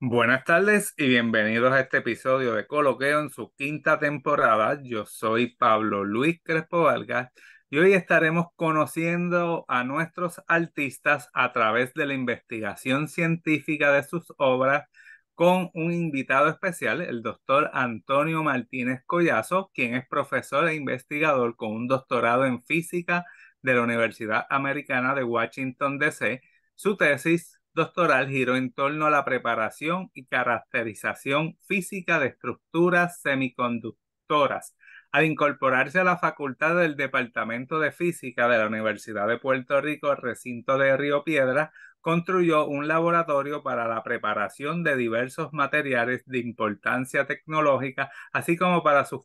Buenas tardes y bienvenidos a este episodio de Coloqueo en su quinta temporada. Yo soy Pablo Luis Crespo Vargas y hoy estaremos conociendo a nuestros artistas a través de la investigación científica de sus obras con un invitado especial, el doctor Antonio Martínez Collazo, quien es profesor e investigador con un doctorado en física de la Universidad Americana de Washington, D.C. Su tesis doctoral giró en torno a la preparación y caracterización física de estructuras semiconductoras. Al incorporarse a la facultad del Departamento de Física de la Universidad de Puerto Rico, recinto de Río Piedras, construyó un laboratorio para la preparación de diversos materiales de importancia tecnológica, así como para su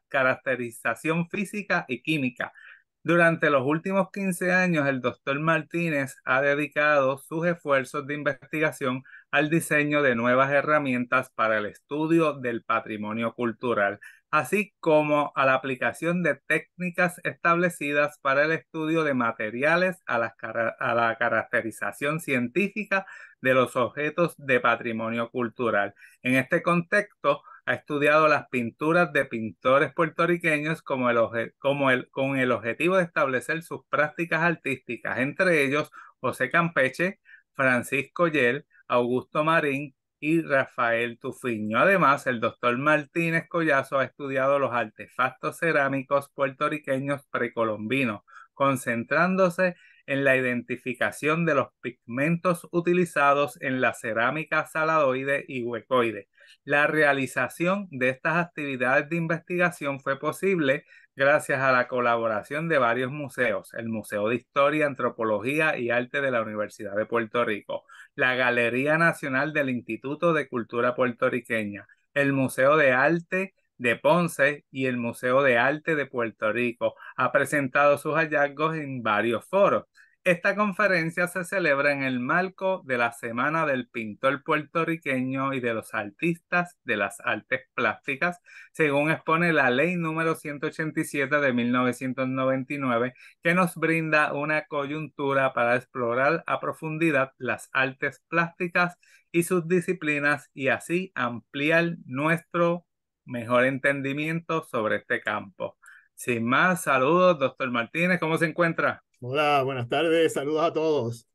caracterización física y química. Durante los últimos 15 años, el doctor Martínez ha dedicado sus esfuerzos de investigación al diseño de nuevas herramientas para el estudio del patrimonio cultural, así como a la aplicación de técnicas establecidas para el estudio de materiales a la caracterización científica de los objetos de patrimonio cultural. En este contexto, ha estudiado las pinturas de pintores puertorriqueños con el objetivo de establecer sus prácticas artísticas, entre ellos José Campeche, Francisco Yer, Augusto Marín y Rafael Tufiño. Además, el doctor Martínez Collazo ha estudiado los artefactos cerámicos puertorriqueños precolombinos, concentrándose en la identificación de los pigmentos utilizados en la cerámica saladoide y huecoide. La realización de estas actividades de investigación fue posible gracias a la colaboración de varios museos: el Museo de Historia, Antropología y Arte de la Universidad de Puerto Rico, la Galería Nacional del Instituto de Cultura Puertorriqueña, el Museo de Arte de Ponce y el Museo de Arte de Puerto Rico. Ha presentado sus hallazgos en varios foros. Esta conferencia se celebra en el marco de la Semana del Pintor Puertorriqueño y de los Artistas de las Artes Plásticas, según expone la Ley número 187 de 1999, que nos brinda una coyuntura para explorar a profundidad las artes plásticas y sus disciplinas y así ampliar nuestro mejor entendimiento sobre este campo. Sin más, saludos, doctor Martínez, ¿cómo se encuentra? Hola, buenas tardes, saludos a todos.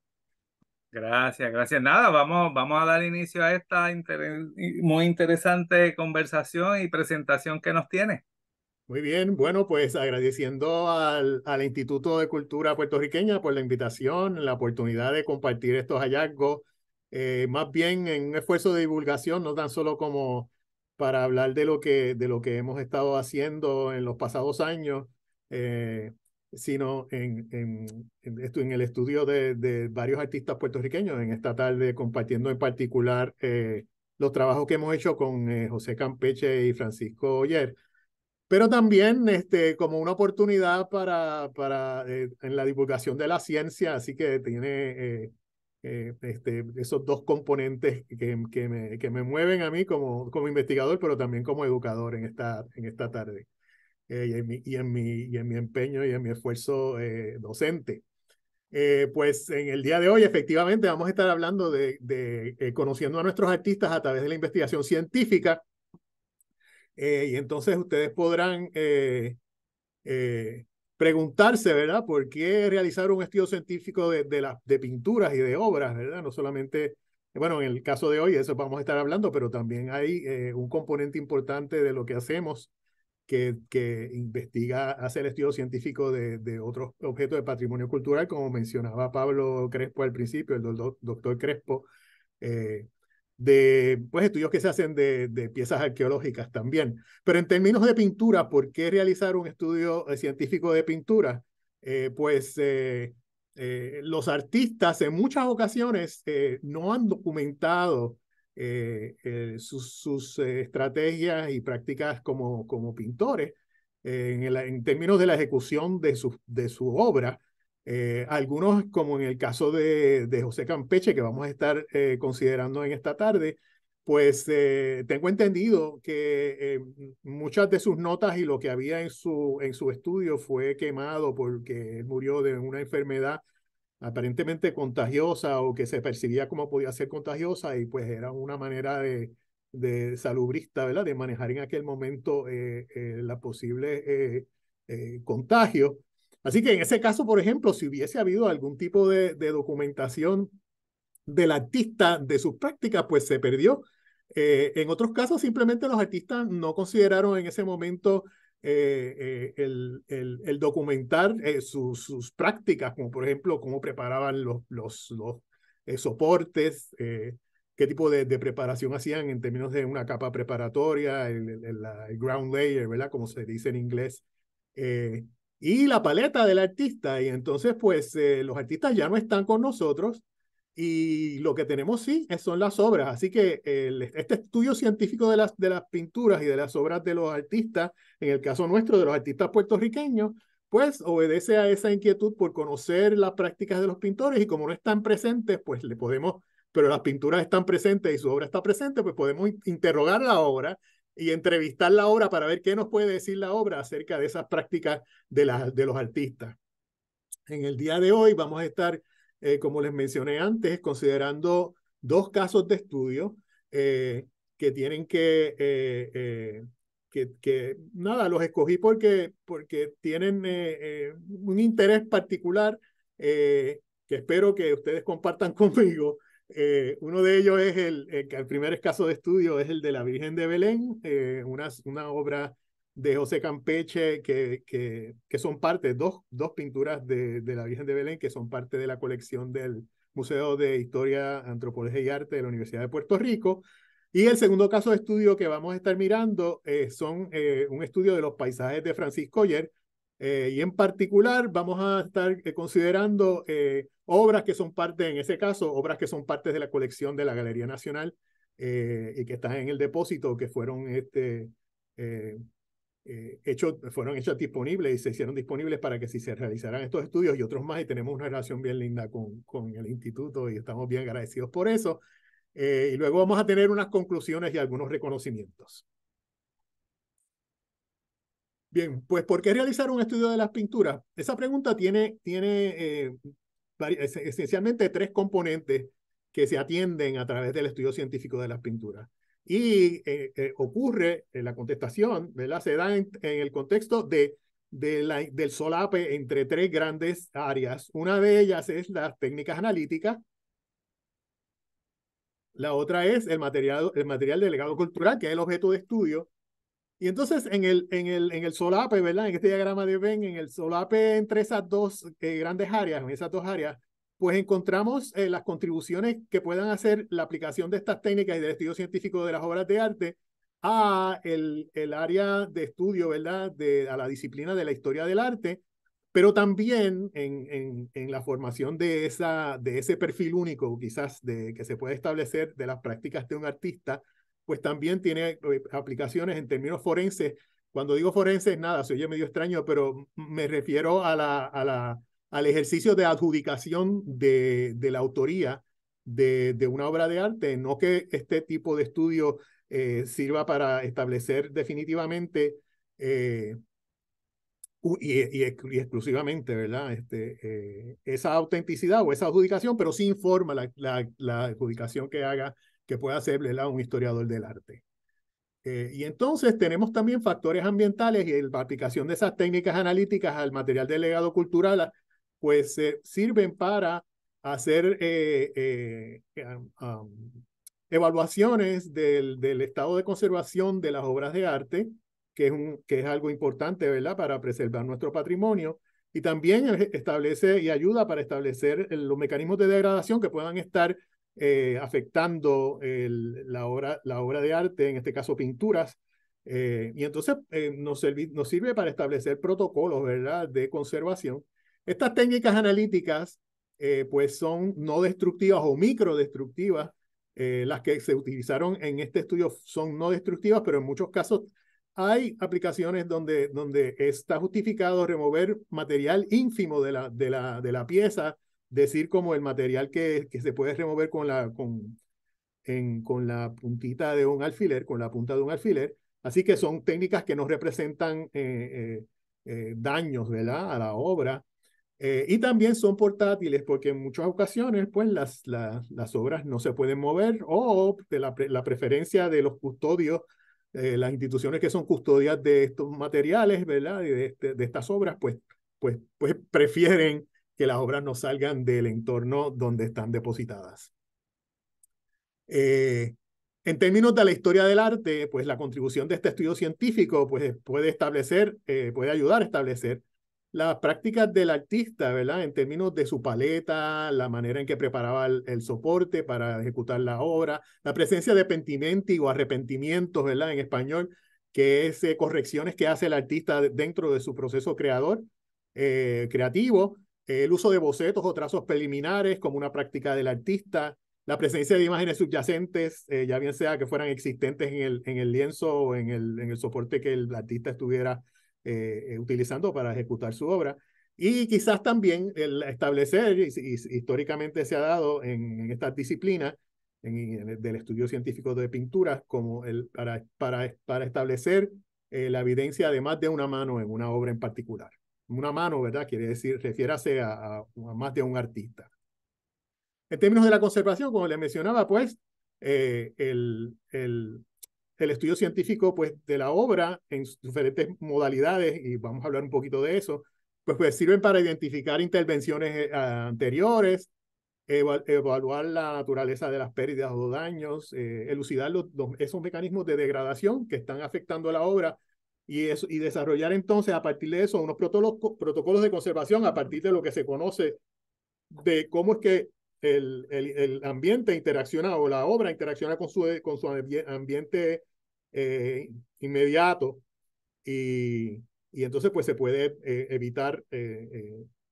Gracias, gracias. Nada, vamos a dar inicio a esta muy interesante conversación y presentación que nos tiene. Muy bien, bueno, pues agradeciendo al Instituto de Cultura Puertorriqueña por la invitación, la oportunidad de compartir estos hallazgos, más bien en un esfuerzo de divulgación, no tan solo como para hablar de lo que hemos estado haciendo en los pasados años, eh, sino en el estudio de varios artistas puertorriqueños, en esta tarde compartiendo en particular los trabajos que hemos hecho con José Campeche y Francisco Oyer, pero también como una oportunidad para en la divulgación de la ciencia, así que tiene esos dos componentes que me mueven a mí como investigador, pero también como educador en esta tarde, y en mi empeño y en mi esfuerzo docente. Pues en el día de hoy, efectivamente, vamos a estar hablando de conociendo a nuestros artistas a través de la investigación científica. Y entonces ustedes podrán preguntarse, ¿verdad? ¿Por qué realizar un estudio científico de pinturas y de obras, ¿verdad? No solamente, bueno, en el caso de hoy, eso vamos a estar hablando, pero también hay un componente importante de lo que hacemos que investiga, hace el estudio científico de otros objetos de patrimonio cultural, como mencionaba Pablo Crespo al principio, el doctor Crespo. Eh, de pues, estudios que se hacen de piezas arqueológicas también. Pero en términos de pintura, ¿por qué realizar un estudio científico de pintura? Pues los artistas en muchas ocasiones no han documentado sus estrategias y prácticas como pintores en términos de la ejecución de su obra. Algunos, como en el caso de José Campeche, que vamos a estar considerando en esta tarde, pues tengo entendido que muchas de sus notas y lo que había en su estudio fue quemado porque él murió de una enfermedad aparentemente contagiosa o que se percibía como podía ser contagiosa y pues era una manera de salubrista, ¿verdad? De manejar en aquel momento la posible contagio. Así que en ese caso, por ejemplo, si hubiese habido algún tipo de documentación del artista de sus prácticas, pues se perdió. En otros casos, simplemente los artistas no consideraron en ese momento el documentar sus prácticas, como por ejemplo cómo preparaban los soportes, qué tipo de preparación hacían en términos de una capa preparatoria, el ground layer, ¿verdad? Como se dice en inglés. Eh, y la paleta del artista. Y entonces, pues, los artistas ya no están con nosotros y lo que tenemos sí son las obras. Así que este estudio científico de las pinturas y de las obras de los artistas, en el caso nuestro de los artistas puertorriqueños, pues obedece a esa inquietud por conocer las prácticas de los pintores y como no están presentes, pues le podemos, pero las pinturas están presentes y su obra está presente, pues podemos interrogar la obra y entrevistar la obra para ver qué nos puede decir la obra acerca de esas prácticas de los artistas. En el día de hoy vamos a estar, como les mencioné antes, considerando dos casos de estudio que tienen nada, los escogí porque tienen un interés particular que espero que ustedes compartan conmigo. Uno de ellos es el primer caso de estudio es el de la Virgen de Belén, una obra de José Campeche, que son parte, dos pinturas de la Virgen de Belén, que son parte de la colección del Museo de Historia, Antropología y Arte de la Universidad de Puerto Rico. Y el segundo caso de estudio que vamos a estar mirando son un estudio de los paisajes de Francisco Oller, y en particular vamos a estar considerando obras que son parte, en ese caso, obras que son parte de la colección de la Galería Nacional y que están en el depósito, que fueron eh, fueron hechos disponibles y se hicieron disponibles para que si se realizaran estos estudios y otros más, y tenemos una relación bien linda con el instituto y estamos bien agradecidos por eso. Y luego vamos a tener unas conclusiones y algunos reconocimientos. Bien, pues ¿por qué realizar un estudio de las pinturas? Esa pregunta tiene esencialmente tres componentes que se atienden a través del estudio científico de las pinturas. Y ocurre en la contestación, ¿verdad? Se da en el contexto del solape entre tres grandes áreas. Una de ellas es las técnicas analíticas, la otra es el material de legado cultural, que es el objeto de estudio. Y entonces en el solape, ¿verdad? En este diagrama de Venn, en el solape entre esas dos grandes áreas, en esas dos áreas, pues encontramos las contribuciones que puedan hacer la aplicación de estas técnicas y del estudio científico de las obras de arte a el área de estudio, ¿verdad? A la disciplina de la historia del arte, pero también en la formación de ese perfil único, quizás, que se puede establecer de las prácticas de un artista, pues también tiene aplicaciones en términos forenses. Cuando digo forenses, nada, se oye medio extraño, pero me refiero al ejercicio de adjudicación de la autoría de una obra de arte, no que este tipo de estudio sirva para establecer definitivamente y exclusivamente, ¿verdad? Esa autenticidad o esa adjudicación, pero sí informa la adjudicación que haga, que pueda hacer, ¿verdad? Un historiador del arte. Y entonces tenemos también factores ambientales y la aplicación de esas técnicas analíticas al material del legado cultural, pues sirven para hacer evaluaciones del estado de conservación de las obras de arte, que es algo importante, ¿verdad?, para preservar nuestro patrimonio. Y también establece y ayuda para establecer los mecanismos de degradación que puedan estar afectando la obra de arte, en este caso pinturas. Y entonces nos sirve para establecer protocolos, ¿verdad?, de conservación. Estas técnicas analíticas pues son no destructivas o microdestructivas. Las que se utilizaron en este estudio son no destructivas, pero en muchos casos hay aplicaciones donde está justificado remover material ínfimo de la pieza, decir como el material que se puede remover con la puntita de un alfiler, con la punta de un alfiler. Así que son técnicas que no representan daños, ¿verdad?, a la obra. Y también son portátiles porque en muchas ocasiones pues las obras no se pueden mover o de la preferencia de los custodios, las instituciones que son custodias de estos materiales, ¿verdad? Y de estas obras, pues prefieren que las obras no salgan del entorno donde están depositadas. Eh, en términos de la historia del arte, pues la contribución de este estudio científico pues, puede ayudar a establecer las prácticas del artista, ¿verdad? En términos de su paleta, la manera en que preparaba el soporte para ejecutar la obra, la presencia de pentimenti o arrepentimientos, ¿verdad? En español, que es correcciones que hace el artista dentro de su proceso creativo, el uso de bocetos o trazos preliminares como una práctica del artista, la presencia de imágenes subyacentes, ya bien sea que fueran existentes en el lienzo o en el soporte que el artista estuviera utilizando para ejecutar su obra. Y quizás también el establecer, y históricamente se ha dado en estas disciplinas, del estudio científico de pinturas, como para establecer la evidencia de más de una mano en una obra en particular. Una mano, ¿verdad? Quiere decir, refiérase a más de un artista. En términos de la conservación, como les mencionaba, pues eh, el, el, el estudio científico pues, de la obra en sus diferentes modalidades, y vamos a hablar un poquito de eso, pues sirven para identificar intervenciones anteriores, evaluar la naturaleza de las pérdidas o daños, elucidar esos mecanismos de degradación que están afectando a la obra y desarrollar entonces a partir de eso unos protocolos de conservación a partir de lo que se conoce de cómo es que el ambiente interacciona o la obra interacciona con su ambiente inmediato y entonces pues se puede evitar,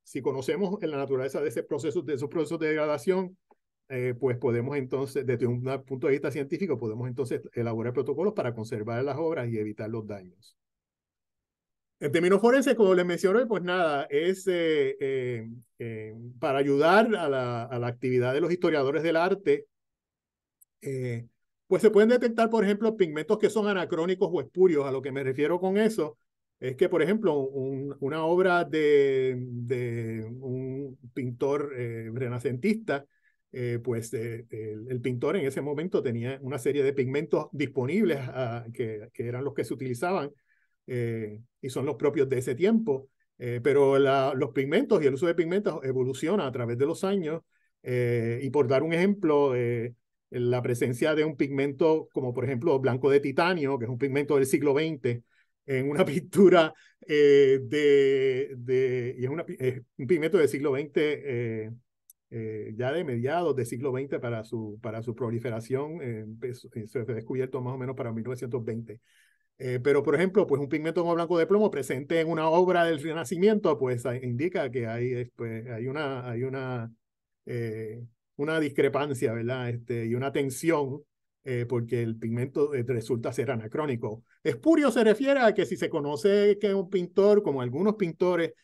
si conocemos en la naturaleza de esos procesos de degradación, pues podemos entonces, desde un punto de vista científico, podemos entonces elaborar protocolos para conservar las obras y evitar los daños. En términos forenses, como les mencioné, pues nada, es para ayudar a la actividad de los historiadores del arte, pues se pueden detectar, por ejemplo, pigmentos que son anacrónicos o espurios. A lo que me refiero con eso es que, por ejemplo, una obra de un pintor renacentista, pues el pintor en ese momento tenía una serie de pigmentos disponibles que eran los que se utilizaban y son los propios de ese tiempo. Pero los pigmentos y el uso de pigmentos evoluciona a través de los años. Y por dar un ejemplo, la presencia de un pigmento como por ejemplo blanco de titanio, que es un pigmento del siglo XX, en una pintura y es un pigmento del siglo XX, ya de mediados del siglo XX para su proliferación, se fue descubierto más o menos para 1920. Pero, por ejemplo, pues un pigmento como blanco de plomo presente en una obra del Renacimiento, pues indica que una discrepancia, ¿verdad? Y una tensión, porque el pigmento resulta ser anacrónico. Espurio se refiere a que si se conoce que un pintor, como algunos pintores,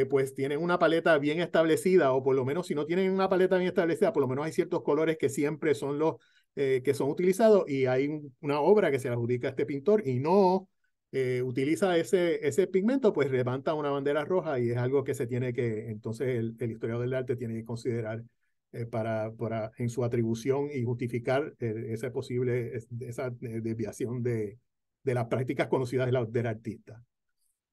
pues tienen una paleta bien establecida, o por lo menos si no tienen una paleta bien establecida, por lo menos hay ciertos colores que siempre son los que son utilizados y hay una obra que se le adjudica a este pintor y no utiliza ese pigmento, pues levanta una bandera roja y es algo que se tiene que, entonces el historiador del arte tiene que considerar en su atribución y justificar esa desviación de las prácticas conocidas del artista.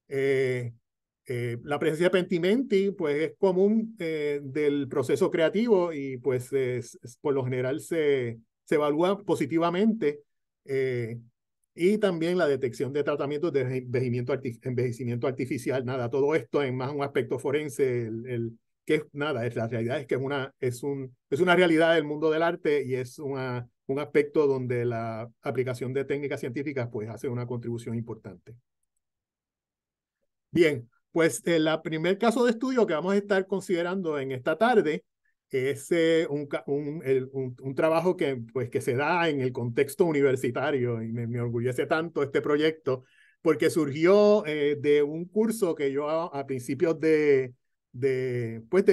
La presencia de pentimenti pues es común del proceso creativo y pues por lo general se evalúa positivamente, y también la detección de tratamientos de envejecimiento artificial. Nada, todo esto en más un aspecto forense, que es nada, la realidad es que es una realidad del mundo del arte y es un aspecto donde la aplicación de técnicas científicas pues hace una contribución importante. Bien, pues el primer caso de estudio que vamos a estar considerando en esta tarde es un trabajo que se da en el contexto universitario y me orgullece tanto este proyecto porque surgió de un curso que yo a principios de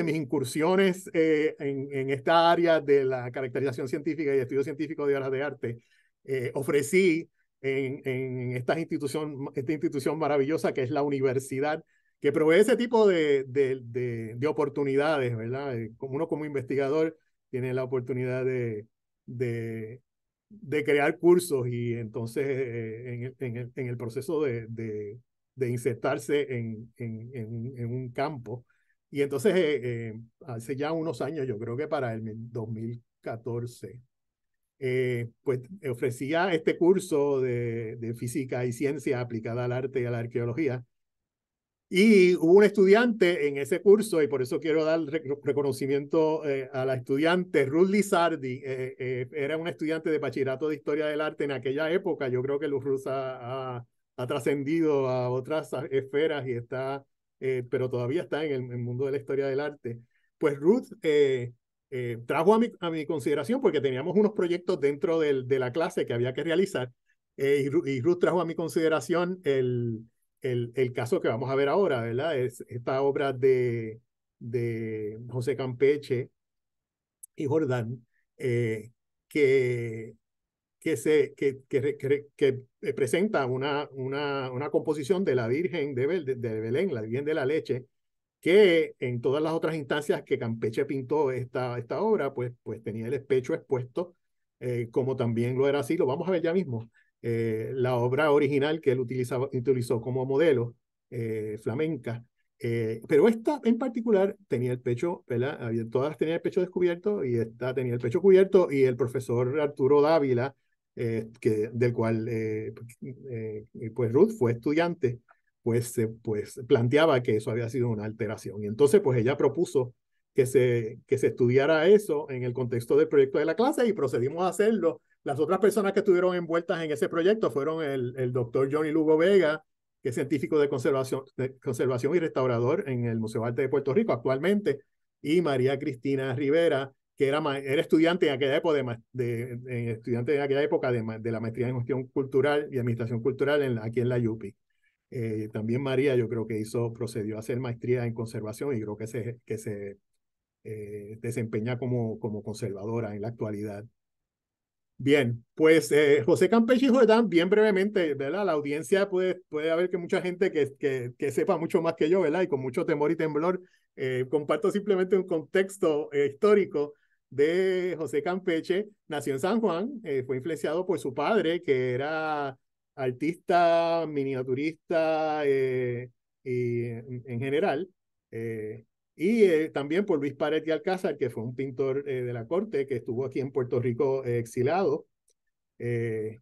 mis incursiones en esta área de la caracterización científica y estudio científico de obras de arte, ofrecí en esta institución maravillosa que es la universidad, que provee ese tipo de oportunidades, ¿verdad? Como uno como investigador tiene la oportunidad de, de crear cursos y entonces en el proceso de insertarse en un campo. Y entonces, hace ya unos años, yo creo que para el 2014, pues ofrecía este curso de física y ciencia aplicada al arte y a la arqueología. Y hubo un estudiante en ese curso, y por eso quiero dar reconocimiento a la estudiante Ruth Lizardi. Era una estudiante de bachillerato de historia del arte en aquella época. Yo creo que Ruth ha trascendido a otras esferas y está, pero todavía está en el mundo de la historia del arte. Pues Ruth trajo a mi consideración, porque teníamos unos proyectos dentro de la clase que había que realizar, y Ruth trajo a mi consideración el caso que vamos a ver ahora, ¿verdad? Es esta obra de José Campeche y Jordán, eh, que, que presenta una composición de la Virgen de Belén, la Virgen de la Leche, que en todas las otras instancias que Campeche pintó esta obra, pues tenía el pecho expuesto, como también lo era así, lo vamos a ver ya mismo. La obra original que él utilizó como modelo, flamenca, pero esta en particular tenía el pecho, ¿verdad? Todas tenían el pecho descubierto y esta tenía el pecho cubierto, y el profesor Arturo Dávila, del cual pues Ruth fue estudiante, pues planteaba que eso había sido una alteración. Y entonces pues ella propuso que se estudiara eso en el contexto del proyecto de la clase, y procedimos a hacerlo. Las otras personas que estuvieron envueltas en ese proyecto fueron el doctor Johnny Lugo Vega, que es científico de conservación y restaurador en el Museo de Arte de Puerto Rico actualmente, y María Cristina Rivera, que era estudiante en aquella época, estudiante en aquella época de la maestría en gestión cultural y administración cultural aquí en la UPI. También María, yo creo que procedió a hacer maestría en conservación, y creo que se desempeña como conservadora en la actualidad. Bien, pues José Campeche y Jordán, bien brevemente, ¿verdad? La audiencia puede haber que mucha gente que sepa mucho más que yo, ¿verdad? Y con mucho temor y temblor, comparto simplemente un contexto histórico de José Campeche. Nació en San Juan, fue influenciado por su padre, que era artista, miniaturista, y en general. Eh, y también por Luis Paredes Alcázar, que fue un pintor de la corte que estuvo aquí en Puerto Rico exilado. Eh,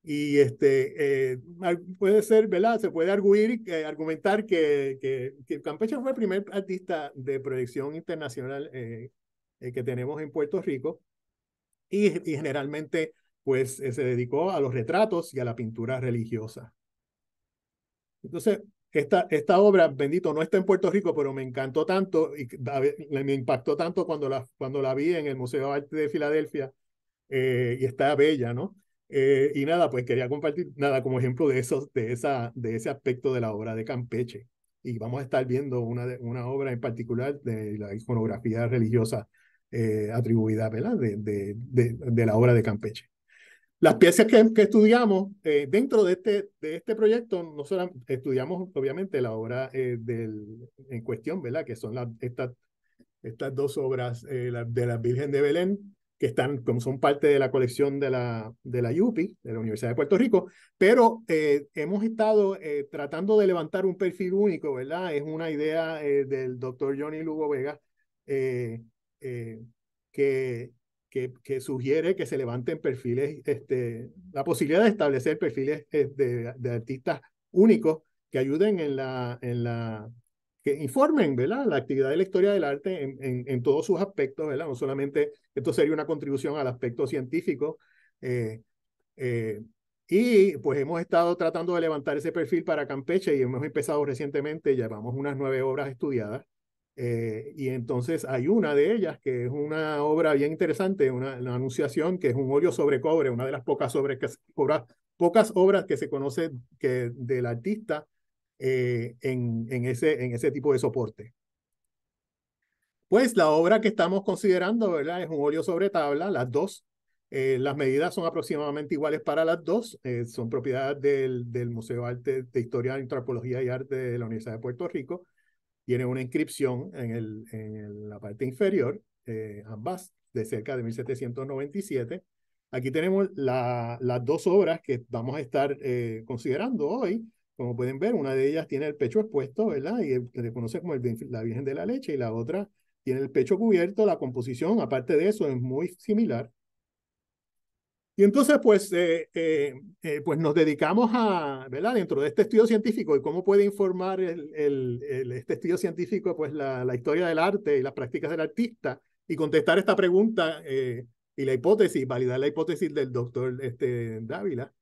y puede ser, ¿verdad? Se puede argumentar que Campeche fue el primer artista de proyección internacional que tenemos en Puerto Rico, y generalmente pues se dedicó a los retratos y a la pintura religiosa. Entonces, esta obra, bendito, no está en Puerto Rico, pero me encantó tanto y me impactó tanto cuando la vi en el Museo de Arte de Filadelfia, y está bella, ¿no? Y nada, pues quería compartir nada como ejemplo de ese aspecto de la obra de Campeche. Y vamos a estar viendo una obra en particular de la iconografía religiosa atribuida, ¿verdad? De la obra de Campeche. Las piezas que estudiamos dentro de este proyecto, no solo estudiamos obviamente la obra en cuestión, ¿verdad? Que son estas dos obras de la Virgen de Belén, que como son parte de la colección de la UPI, de la Universidad de Puerto Rico, pero hemos estado tratando de levantar un perfil único, ¿verdad? Es una idea del doctor Johnny Lugo Vega, eh, eh, que que sugiere que se levanten perfiles, la posibilidad de establecer perfiles de artistas únicos que ayuden que informen, ¿verdad? La actividad de la historia del arte en todos sus aspectos, ¿verdad? No solamente, esto sería una contribución al aspecto científico, eh, eh, y pues hemos estado tratando de levantar ese perfil para Campeche, y hemos empezado recientemente, llevamos unas 9 obras estudiadas. Y entonces hay una de ellas que es una obra bien interesante, una anunciación, que es un óleo sobre cobre, una de las pocas obras que se conoce del artista en ese tipo de soporte. Pues la obra que estamos considerando, ¿verdad? Es un óleo sobre tabla, las dos. Las medidas son aproximadamente iguales para las dos. Son propiedad del Museo de Arte, de Historia, Antropología y Arte de la Universidad de Puerto Rico. Tiene una inscripción en la parte inferior, ambas, de cerca de 1797. Aquí tenemos las dos obras que vamos a estar considerando hoy. Como pueden ver, una de ellas tiene el pecho expuesto, ¿verdad? Y se conoce como la Virgen de la Leche, y la otra tiene el pecho cubierto. La composición, aparte de eso, es muy similar. Y entonces, pues nos dedicamos a, ¿verdad? Dentro de este estudio científico y cómo puede informar este estudio científico, pues la historia del arte y las prácticas del artista, y contestar esta pregunta y la hipótesis, validar la hipótesis del doctor Dávila.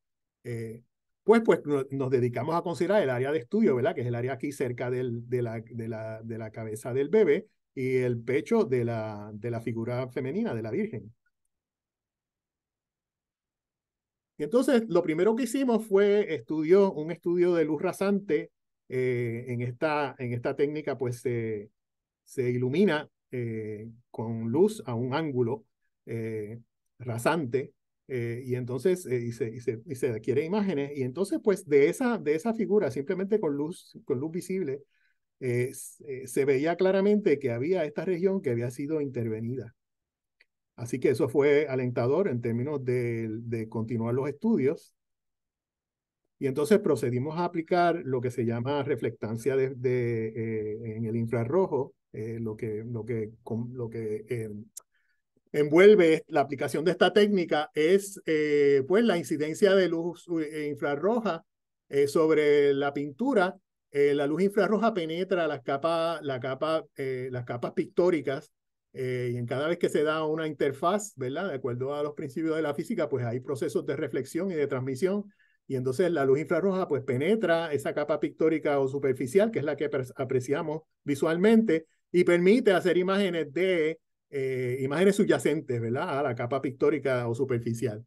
Pues nos dedicamos a considerar el área de estudio, ¿verdad? Que es el área aquí cerca de la cabeza del bebé y el pecho de la figura femenina, de la Virgen. Y entonces, lo primero que hicimos fue un estudio de luz rasante. En esta técnica, pues se ilumina con luz a un ángulo rasante, y entonces y se adquiere imágenes. Y entonces, pues de esa figura, simplemente con luz visible, se veía claramente que había esta región que había sido intervenida. Así que eso fue alentador en términos de continuar los estudios. Y entonces procedimos a aplicar lo que se llama reflectancia en el infrarrojo, lo que envuelve la aplicación de esta técnica es pues la incidencia de luz infrarroja sobre la pintura. La luz infrarroja penetra las capas pictóricas, y en cada vez que se da una interfaz, ¿verdad? De acuerdo a los principios de la física, pues hay procesos de reflexión y de transmisión. Y entonces la luz infrarroja pues penetra esa capa pictórica o superficial, que es la que apreciamos visualmente, y permite hacer imágenes subyacentes, ¿verdad? A la capa pictórica o superficial.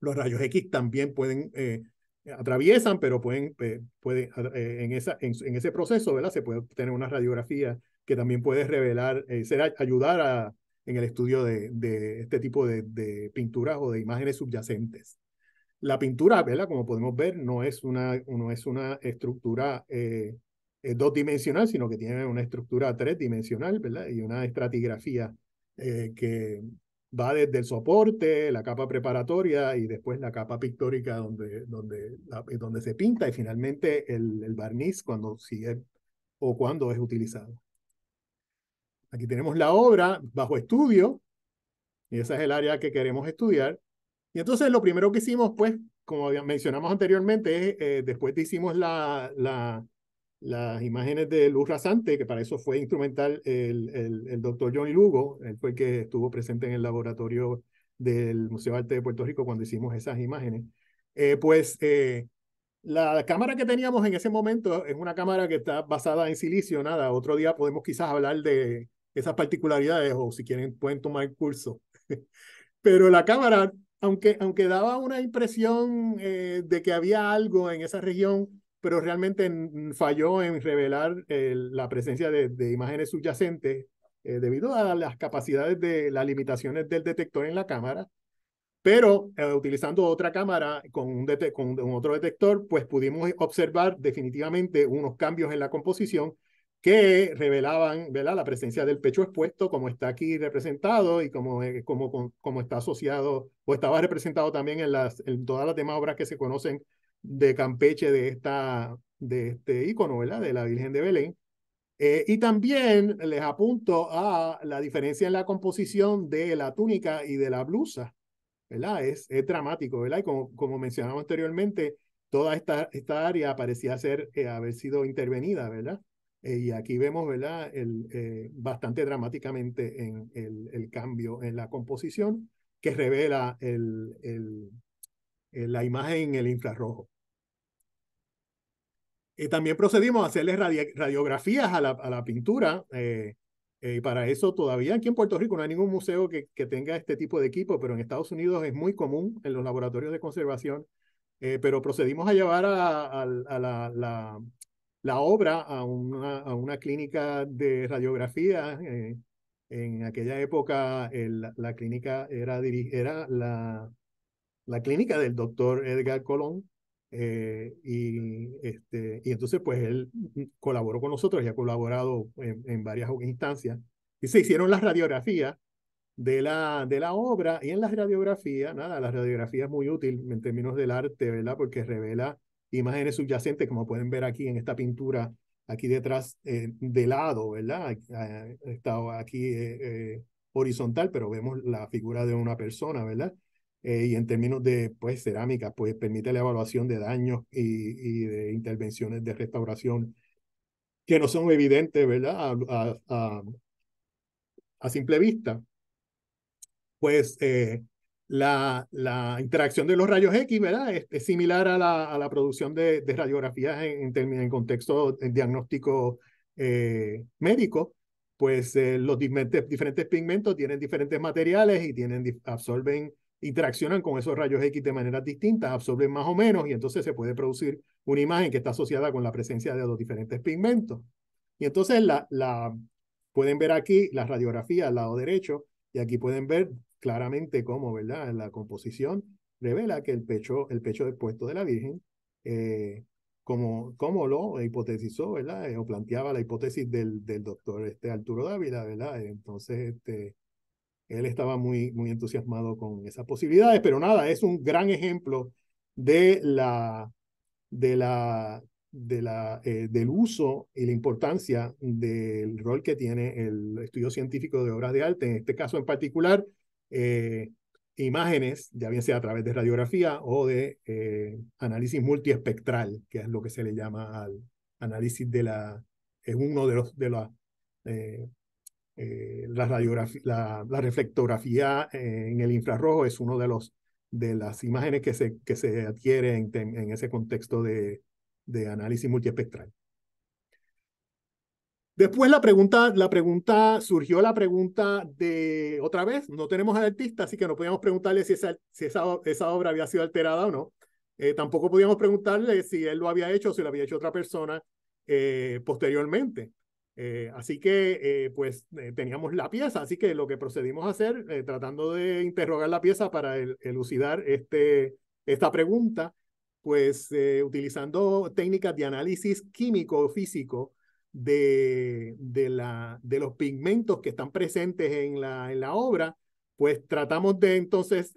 Los rayos X también atraviesan, pero en ese proceso, ¿verdad? Se puede obtener una radiografía que también puede revelar, ayudar en el estudio de este tipo de pinturas o de imágenes subyacentes. La pintura, ¿verdad? Como podemos ver, no es una estructura dos-dimensional, sino que tiene una estructura tres-dimensional, ¿verdad? Y una estratigrafía que va desde el soporte, la capa preparatoria y después la capa pictórica donde se pinta, y finalmente el barniz cuando sigue o cuando es utilizado. Aquí tenemos la obra bajo estudio, y esa es el área que queremos estudiar. Y entonces lo primero que hicimos, pues, como mencionamos anteriormente, después hicimos las imágenes de luz rasante, que para eso fue instrumental el doctor Johnny Lugo. Él fue el que estuvo presente en el laboratorio del Museo de Arte de Puerto Rico cuando hicimos esas imágenes. La cámara que teníamos en ese momento es una cámara que está basada en silicio. Nada, otro día podemos quizás hablar de esas particularidades, o si quieren pueden tomar el curso. Pero la cámara, aunque daba una impresión de que había algo en esa región, pero realmente falló en revelar la presencia de imágenes subyacentes debido a las capacidades de las limitaciones del detector en la cámara. Pero utilizando otra cámara con otro detector, pues pudimos observar definitivamente unos cambios en la composición que revelaban, ¿verdad?, la presencia del pecho expuesto, como está aquí representado, y como está asociado o estaba representado también en todas las demás obras que se conocen de Campeche, de este ícono, ¿verdad?, de la Virgen de Belén. Y también les apunto a la diferencia en la composición de la túnica y de la blusa, ¿verdad? Es dramático, ¿verdad? Y como mencionamos anteriormente, toda esta área parecía haber sido intervenida, ¿verdad? Y aquí vemos, ¿verdad? Bastante dramáticamente en el cambio en la composición que revela la imagen en el infrarrojo. También procedimos a hacerle radiografías a la pintura. Y para eso todavía aquí en Puerto Rico no hay ningún museo que tenga este tipo de equipo, pero en Estados Unidos es muy común en los laboratorios de conservación. Pero procedimos a llevar a la obra a una clínica de radiografía En aquella época la clínica era la clínica del doctor Edgar Colón, y entonces pues él colaboró con nosotros y ha colaborado en varias instancias. Y se hicieron las radiografías de la obra, y en las radiografías, nada, la radiografía es muy útil en términos del arte, ¿verdad? Porque revela imágenes subyacentes, como pueden ver aquí en esta pintura, aquí detrás, de lado, ¿verdad? Está aquí horizontal, pero vemos la figura de una persona, ¿verdad? Y en términos de pues, cerámica, pues permite la evaluación de daños y de intervenciones de restauración que no son evidentes, ¿verdad? A simple vista. Pues la interacción de los rayos X, ¿verdad? Es similar a la producción de radiografías en contexto diagnóstico médico. Pues los diferentes pigmentos tienen diferentes materiales y absorben, interaccionan con esos rayos X de maneras distintas, absorben más o menos, y entonces se puede producir una imagen que está asociada con la presencia de los diferentes pigmentos. Y entonces pueden ver aquí la radiografía al lado derecho, y aquí pueden ver claramente cómo, ¿verdad? La composición revela que el pecho expuesto de la Virgen, como lo hipotetizó, ¿verdad? O planteaba la hipótesis del doctor Arturo Dávila, ¿verdad? Entonces, él estaba muy entusiasmado con esas posibilidades, pero nada, es un gran ejemplo de de la, del uso y la importancia del rol que tiene el estudio científico de obras de arte, en este caso en particular, eh, imágenes, ya bien sea a través de radiografía o de análisis multiespectral, que es lo que se le llama al análisis es uno eh, la radiografía, la reflectografía en el infrarrojo es uno de las imágenes que se adquiere en ese contexto de análisis multiespectral. Después surgió la pregunta de, otra vez, no tenemos al artista, así que no podíamos preguntarle si esa obra había sido alterada o no. Tampoco podíamos preguntarle si él lo había hecho o si lo había hecho otra persona posteriormente. Así que, teníamos la pieza, así que lo que procedimos a hacer, tratando de interrogar la pieza para elucidar esta pregunta, pues utilizando técnicas de análisis químico físico de los pigmentos que están presentes en la obra, pues tratamos de entonces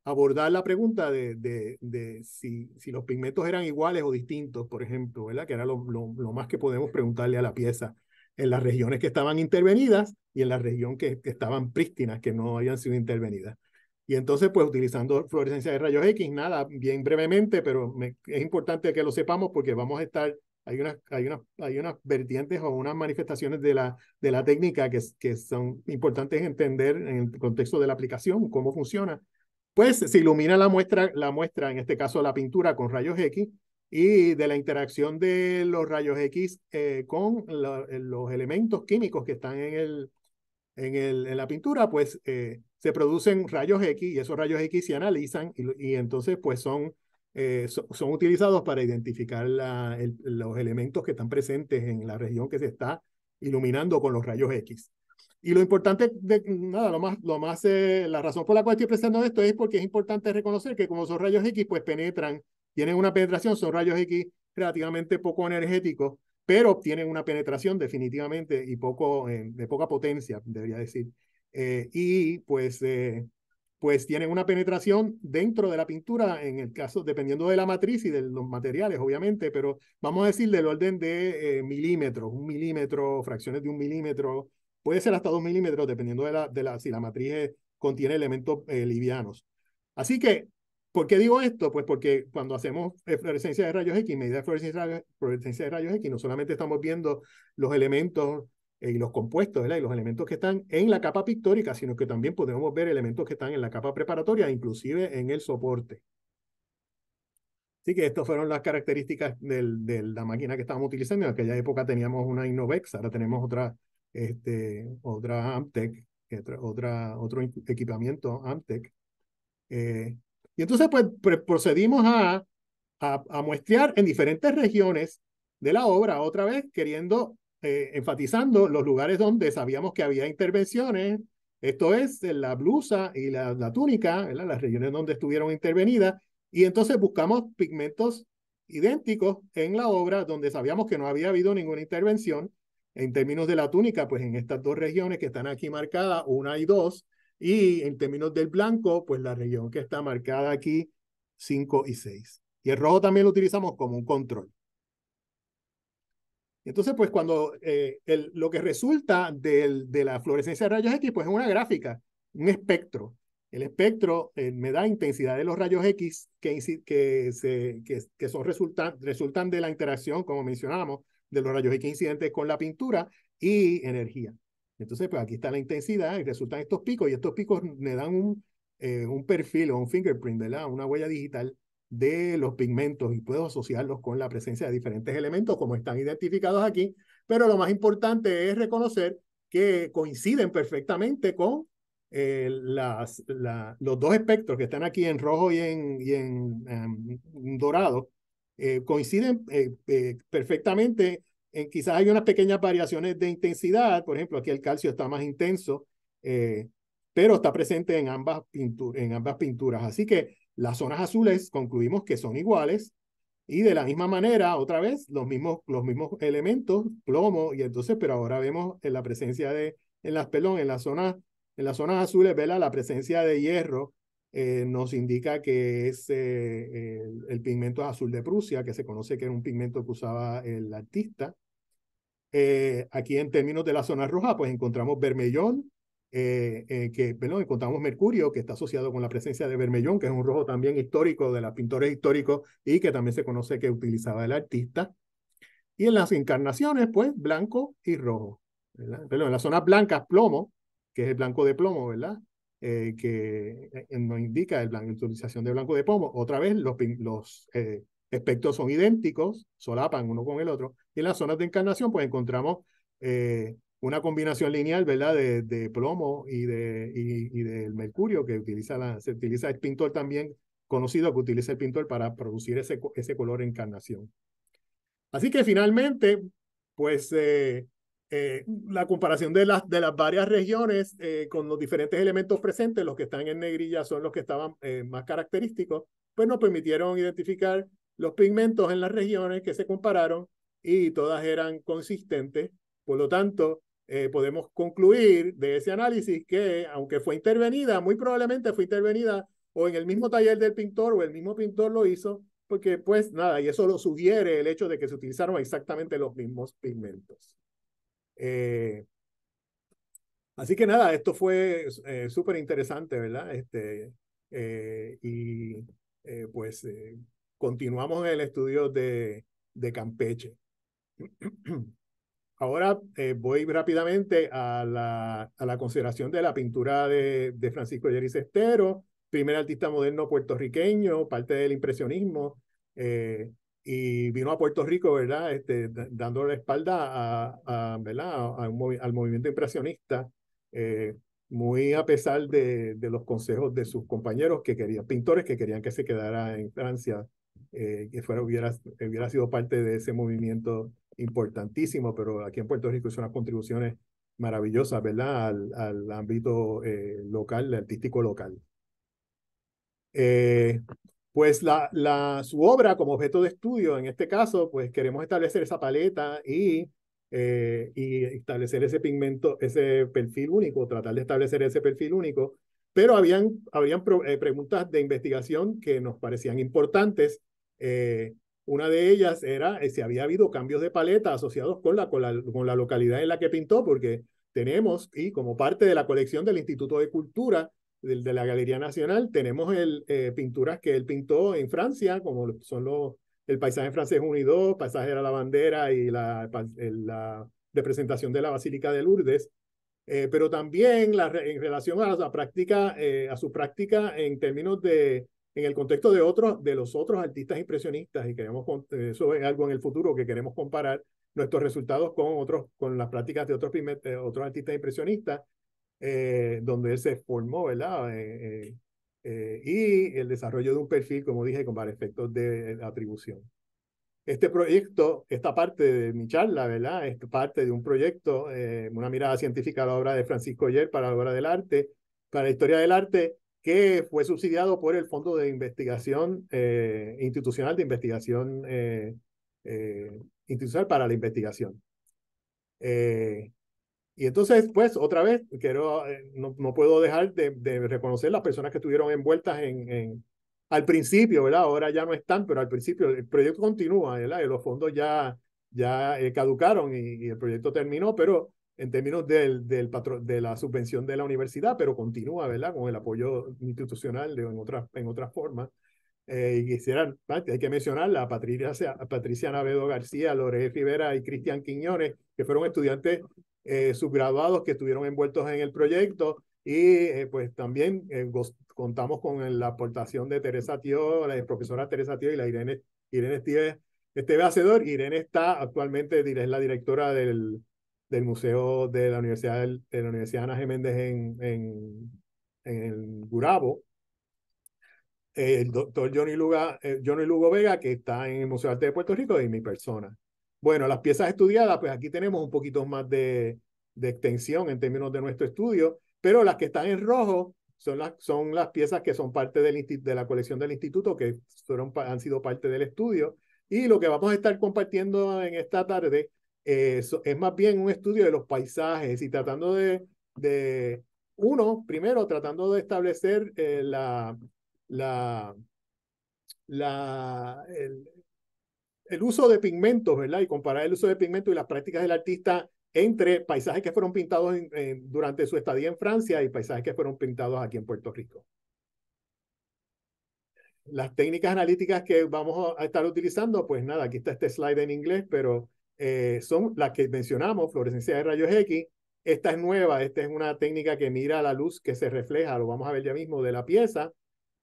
abordar la pregunta de si los pigmentos eran iguales o distintos, por ejemplo, ¿verdad? Que era lo más que podemos preguntarle a la pieza en las regiones que estaban intervenidas y en la región que estaban prístinas, que no habían sido intervenidas. Y entonces, pues utilizando fluorescencia de rayos X, nada, bien brevemente, pero es importante que lo sepamos porque vamos a estar, hay unas vertientes o unas manifestaciones de la técnica que son importantes entender en el contexto de la aplicación, cómo funciona. Pues se ilumina la muestra, en este caso la pintura, con rayos X, y de la interacción de los rayos X con los elementos químicos que están en la pintura, pues se producen rayos X, y esos rayos X se analizan y entonces pues son utilizados para identificar los elementos que están presentes en la región que se está iluminando con los rayos X. Y lo importante, nada, la razón por la cual estoy presentando esto es porque es importante reconocer que como son rayos X, pues penetran, tienen una penetración, son rayos X relativamente poco energéticos, pero obtienen una penetración definitivamente y de poca potencia, debería decir. Pues tienen una penetración dentro de la pintura, en el caso, dependiendo de la matriz y de los materiales, obviamente, pero vamos a decir del orden de milímetros, 1 milímetro, fracciones de 1 milímetro, puede ser hasta 2 milímetros, dependiendo si la matriz contiene elementos livianos. Así que, ¿por qué digo esto? Pues porque cuando hacemos fluorescencia de rayos X, medida de fluorescencia de rayos X, no solamente estamos viendo los elementos y los compuestos, ¿verdad? Y los elementos que están en la capa pictórica, sino que también podemos ver elementos que están en la capa preparatoria, inclusive en el soporte. Así que estas fueron las características de la máquina que estábamos utilizando. En aquella época teníamos una Innovex, ahora tenemos otra Amtec, otro equipamiento Amtec. Y entonces, pues, procedimos a muestrear en diferentes regiones de la obra, otra vez queriendo enfatizando los lugares donde sabíamos que había intervenciones, esto es la blusa y la túnica, ¿verdad? Las regiones donde estuvieron intervenidas, y entonces buscamos pigmentos idénticos en la obra donde sabíamos que no había habido ninguna intervención. En términos de la túnica, pues en estas dos regiones que están aquí marcadas, 1 y 2, y en términos del blanco, pues la región que está marcada aquí, 5 y 6. Y el rojo también lo utilizamos como un control. Entonces, pues cuando lo que resulta de la fluorescencia de rayos X, pues es una gráfica, un espectro. El espectro me da intensidad de los rayos X que son resultan de la interacción, como mencionábamos, de los rayos X incidentes con la pintura y energía. Entonces, pues aquí está la intensidad y resultan estos picos, y estos picos me dan un perfil o un fingerprint, ¿verdad? Una huella digital de los pigmentos, y puedo asociarlos con la presencia de diferentes elementos como están identificados aquí, pero lo más importante es reconocer que coinciden perfectamente con los dos espectros que están aquí en rojo y en dorado, coinciden perfectamente. Quizás hay unas pequeñas variaciones de intensidad, por ejemplo, aquí el calcio está más intenso, pero está presente en ambas pinturas. Así que las zonas azules concluimos que son iguales, y de la misma manera, otra vez, los mismos elementos, plomo, y entonces, pero ahora vemos en la presencia en las zonas azules, ¿verdad? La presencia de hierro nos indica que el pigmento es azul de Prusia, que se conoce que era un pigmento que usaba el artista. Aquí en términos de la zona roja, pues encontramos vermellón, perdón, encontramos mercurio, que está asociado con la presencia de vermellón, que es un rojo también histórico de los pintores históricos y que también se conoce que utilizaba el artista. Y en las encarnaciones, pues blanco y rojo, ¿verdad? Perdón, en las zonas blancas, plomo, que es el blanco de plomo, ¿verdad? Que nos indica la utilización de blanco de plomo. Otra vez, los espectros son idénticos, solapan uno con el otro. Y en las zonas de encarnación, pues encontramos una combinación lineal, ¿verdad? De plomo y del mercurio se utiliza el pintor también conocido, que utiliza el pintor para producir ese color encarnación. Así que finalmente, pues la comparación de las varias regiones con los diferentes elementos presentes, los que están en negrilla son los que estaban más característicos, pues nos permitieron identificar los pigmentos en las regiones que se compararon, y todas eran consistentes. Por lo tanto, podemos concluir de ese análisis que, aunque fue intervenida, muy probablemente fue intervenida o en el mismo taller del pintor, o el mismo pintor lo hizo, porque pues nada, y eso lo sugiere el hecho de que se utilizaron exactamente los mismos pigmentos. Así que nada, esto fue súper interesante, ¿verdad? Y pues continuamos en el estudio de Campeche. Ahora voy rápidamente a la consideración de la pintura de Francisco Lleris Estero, primer artista moderno puertorriqueño, parte del impresionismo, y vino a Puerto Rico, ¿verdad? Dando la espalda ¿verdad? Al movimiento impresionista, eh, muy a pesar de los consejos de sus compañeros pintores que querían que se quedara en Francia, que hubiera sido parte de ese movimiento importantísimo, pero aquí en Puerto Rico hizo unas contribuciones maravillosas, ¿verdad? Al ámbito local, artístico local. Pues su obra como objeto de estudio, en este caso, pues queremos establecer esa paleta y establecer ese pigmento, ese perfil único, tratar de establecer ese perfil único, pero habrían preguntas de investigación que nos parecían importantes. Una de ellas era si había habido cambios de paleta asociados con la localidad en la que pintó, porque tenemos, y como parte de la colección del Instituto de Cultura, de la Galería Nacional, tenemos pinturas que él pintó en Francia, como son el paisaje francés 1 y 2, paisaje de la bandera y la representación de la Basílica de Lourdes, pero también en relación a la práctica, a su práctica en términos en el contexto de los otros artistas impresionistas, y eso es algo en el futuro que queremos comparar nuestros resultados con las prácticas de otros artistas impresionistas, donde él se formó, ¿verdad? Y el desarrollo de un perfil, como dije, para efectos de atribución. Este proyecto, esta parte de mi charla, ¿verdad? Es parte de un proyecto, una mirada científica a la obra de Francisco Yer para la obra del arte, para la historia del arte, que fue subsidiado por el Fondo de Investigación Institucional de Investigación Institucional para la Investigación. Eh, y entonces, pues, otra vez, quiero, no puedo dejar de reconocer las personas que estuvieron envueltas al principio, ¿verdad? Ahora ya no están, pero al principio el proyecto continúa, ¿verdad? Y los fondos ya caducaron y el proyecto terminó, pero en términos de la subvención de la universidad, pero continúa, ¿verdad? Con el apoyo institucional en otras formas. Y quisieran, hay que mencionar a Patricia Navedo García, Loré Rivera y Cristian Quiñones, que fueron estudiantes subgraduados que estuvieron envueltos en el proyecto. Y pues también contamos con la aportación de Teresa Tío, la profesora Teresa Tío y la Irene Esteve Hacedor. Irene está actualmente, es la directora del Museo de la Universidad Ana G. Méndez en Gurabo, el doctor Johnny Lugo Vega, que está en el Museo de Arte de Puerto Rico, y mi persona. Bueno, las piezas estudiadas, pues aquí tenemos un poquito más de extensión en términos de nuestro estudio, pero las que están en rojo son las piezas que son parte de la colección del instituto, que han sido parte del estudio. Y lo que vamos a estar compartiendo en esta tarde es más bien un estudio de los paisajes y tratando primero tratando de establecer la, la, el uso de pigmentos, ¿verdad? Y comparar el uso de pigmentos y las prácticas del artista entre paisajes que fueron pintados durante su estadía en Francia y paisajes que fueron pintados aquí en Puerto Rico. Las técnicas analíticas que vamos a estar utilizando, pues nada, aquí está este slide en inglés, pero son las que mencionamos, fluorescencia de rayos X. Esta es nueva, esta es una técnica que mira la luz que se refleja, lo vamos a ver ya mismo, de la pieza,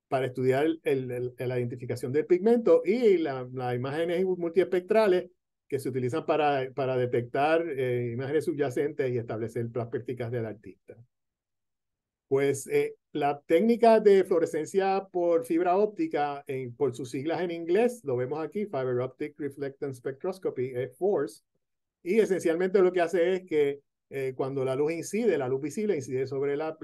para estudiar la identificación del pigmento, y las imágenes multiespectrales que se utilizan para detectar imágenes subyacentes y establecer las prácticas del artista. Pues la técnica de fluorescencia por fibra óptica, por sus siglas en inglés, lo vemos aquí, Fiber Optic Reflectance Spectroscopy, es FORCE, y esencialmente lo que hace es que cuando la luz incide, la luz visible incide sobre la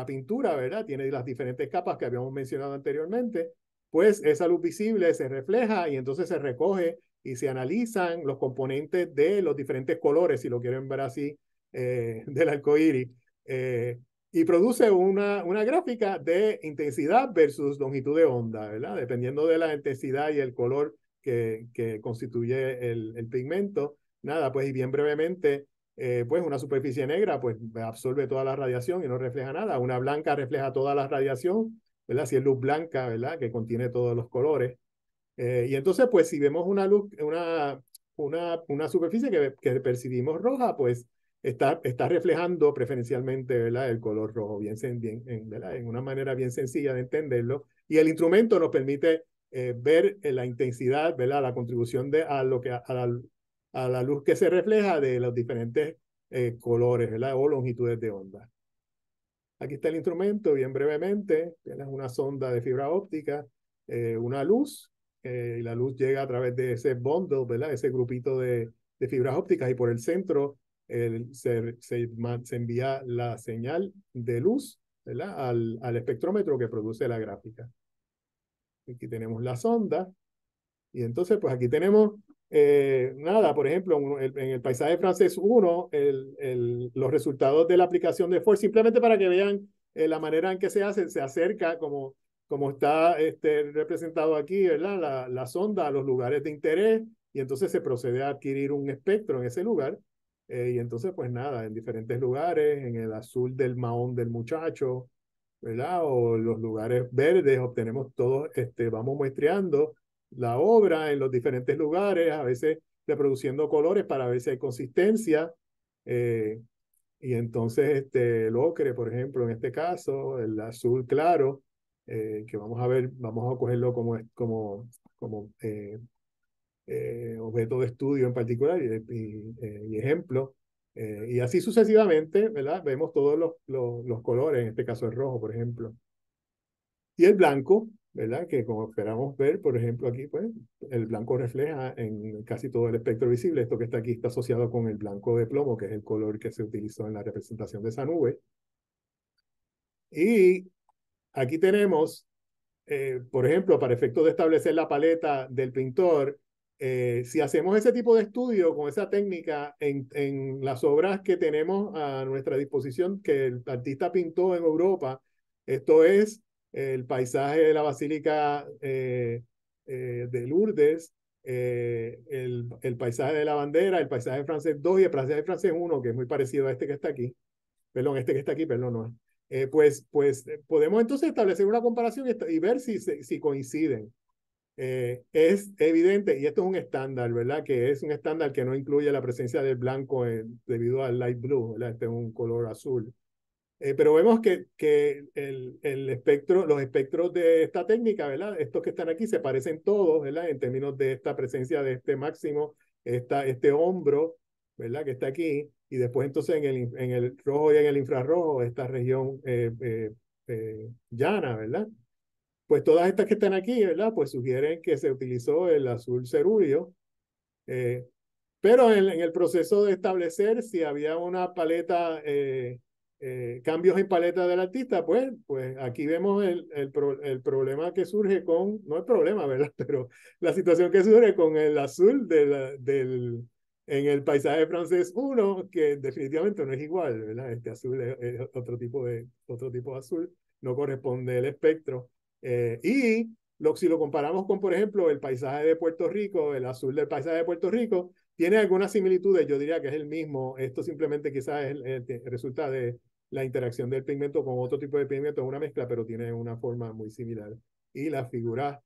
pintura, ¿verdad? Tiene las diferentes capas que habíamos mencionado anteriormente, pues esa luz visible se refleja y entonces se recoge y se analizan los componentes de los diferentes colores, si lo quieren ver así, del arco iris. Y produce una gráfica de intensidad versus longitud de onda, ¿verdad? Dependiendo de la intensidad y el color que constituye el pigmento. Nada, pues y bien brevemente, pues una superficie negra pues absorbe toda la radiación y no refleja nada. Una blanca refleja toda la radiación, ¿verdad? Si es luz blanca, ¿verdad? Que contiene todos los colores. Y entonces, pues si vemos una luz, una superficie que percibimos roja, pues está reflejando preferencialmente, ¿verdad? El color rojo, ¿verdad? En una manera bien sencilla de entenderlo. Y el instrumento nos permite ver la intensidad, ¿verdad? La contribución a la luz que se refleja de los diferentes colores, ¿verdad? O longitudes de onda. Aquí está el instrumento, bien brevemente. Tienes una sonda de fibra óptica, una luz, y la luz llega a través de ese bundle, ¿verdad? Ese grupito de fibras ópticas, y por el centro se envía la señal de luz, ¿verdad? Al espectrómetro que produce la gráfica. Aquí tenemos la sonda. Y entonces, pues aquí tenemos, nada, por ejemplo, en el paisaje francés 1, los resultados de la aplicación de Force, simplemente para que vean la manera en que se acerca, como está representado aquí, ¿verdad? La sonda a los lugares de interés, y entonces se procede a adquirir un espectro en ese lugar. Y entonces, pues nada, en diferentes lugares, en el azul del mahón del muchacho, ¿verdad? O los lugares verdes, obtenemos todos, vamos muestreando la obra en los diferentes lugares, a veces reproduciendo colores para ver si hay consistencia. Y entonces el ocre, por ejemplo, en este caso, el azul claro, que vamos a ver, vamos a cogerlo como objeto de estudio en particular y ejemplo. Y así sucesivamente, ¿verdad? Vemos todos los colores, en este caso el rojo, por ejemplo. Y el blanco, ¿verdad? Que como esperamos ver, por ejemplo, aquí, pues, el blanco refleja en casi todo el espectro visible. Esto que está aquí está asociado con el blanco de plomo, que es el color que se utilizó en la representación de esa nube. Y aquí tenemos, por ejemplo, para efectos de establecer la paleta del pintor, si hacemos ese tipo de estudio con esa técnica en las obras que tenemos a nuestra disposición, que el artista pintó en Europa, esto es el paisaje de la Basílica de Lourdes, el paisaje de la bandera, el paisaje francés 2 y el paisaje francés 1, que es muy parecido a este que está aquí. Perdón, este que está aquí, perdón, no. Podemos entonces establecer una comparación y ver si coinciden. Es evidente, y esto es un estándar, ¿verdad? Que es un estándar que no incluye la presencia del blanco debido al light blue, ¿verdad? Este es un color azul. Pero vemos que el espectro, los espectros de esta técnica, ¿verdad? Estos que están aquí se parecen todos, ¿verdad? En términos de esta presencia de este máximo, este hombro, ¿verdad? Que está aquí. Y después entonces en el rojo y en el infrarrojo, esta región llana, ¿verdad? Pues todas estas que están aquí, ¿verdad? Pues sugieren que se utilizó el azul cerúleo. Eh, pero en el proceso de establecer si había una paleta, cambios en paleta del artista, pues aquí vemos el problema que surge con, no el problema, ¿verdad? Pero la situación que surge con el azul en el paisaje francés uno que definitivamente no es igual, ¿verdad? Este azul es otro tipo de azul, no corresponde el espectro. Si lo comparamos con, por ejemplo, el paisaje de Puerto Rico, el azul del paisaje de Puerto Rico, tiene algunas similitudes, yo diría que es el mismo. Esto simplemente quizás resulta de la interacción del pigmento con otro tipo de pigmento, es una mezcla, pero tiene una forma muy similar. Y las figuras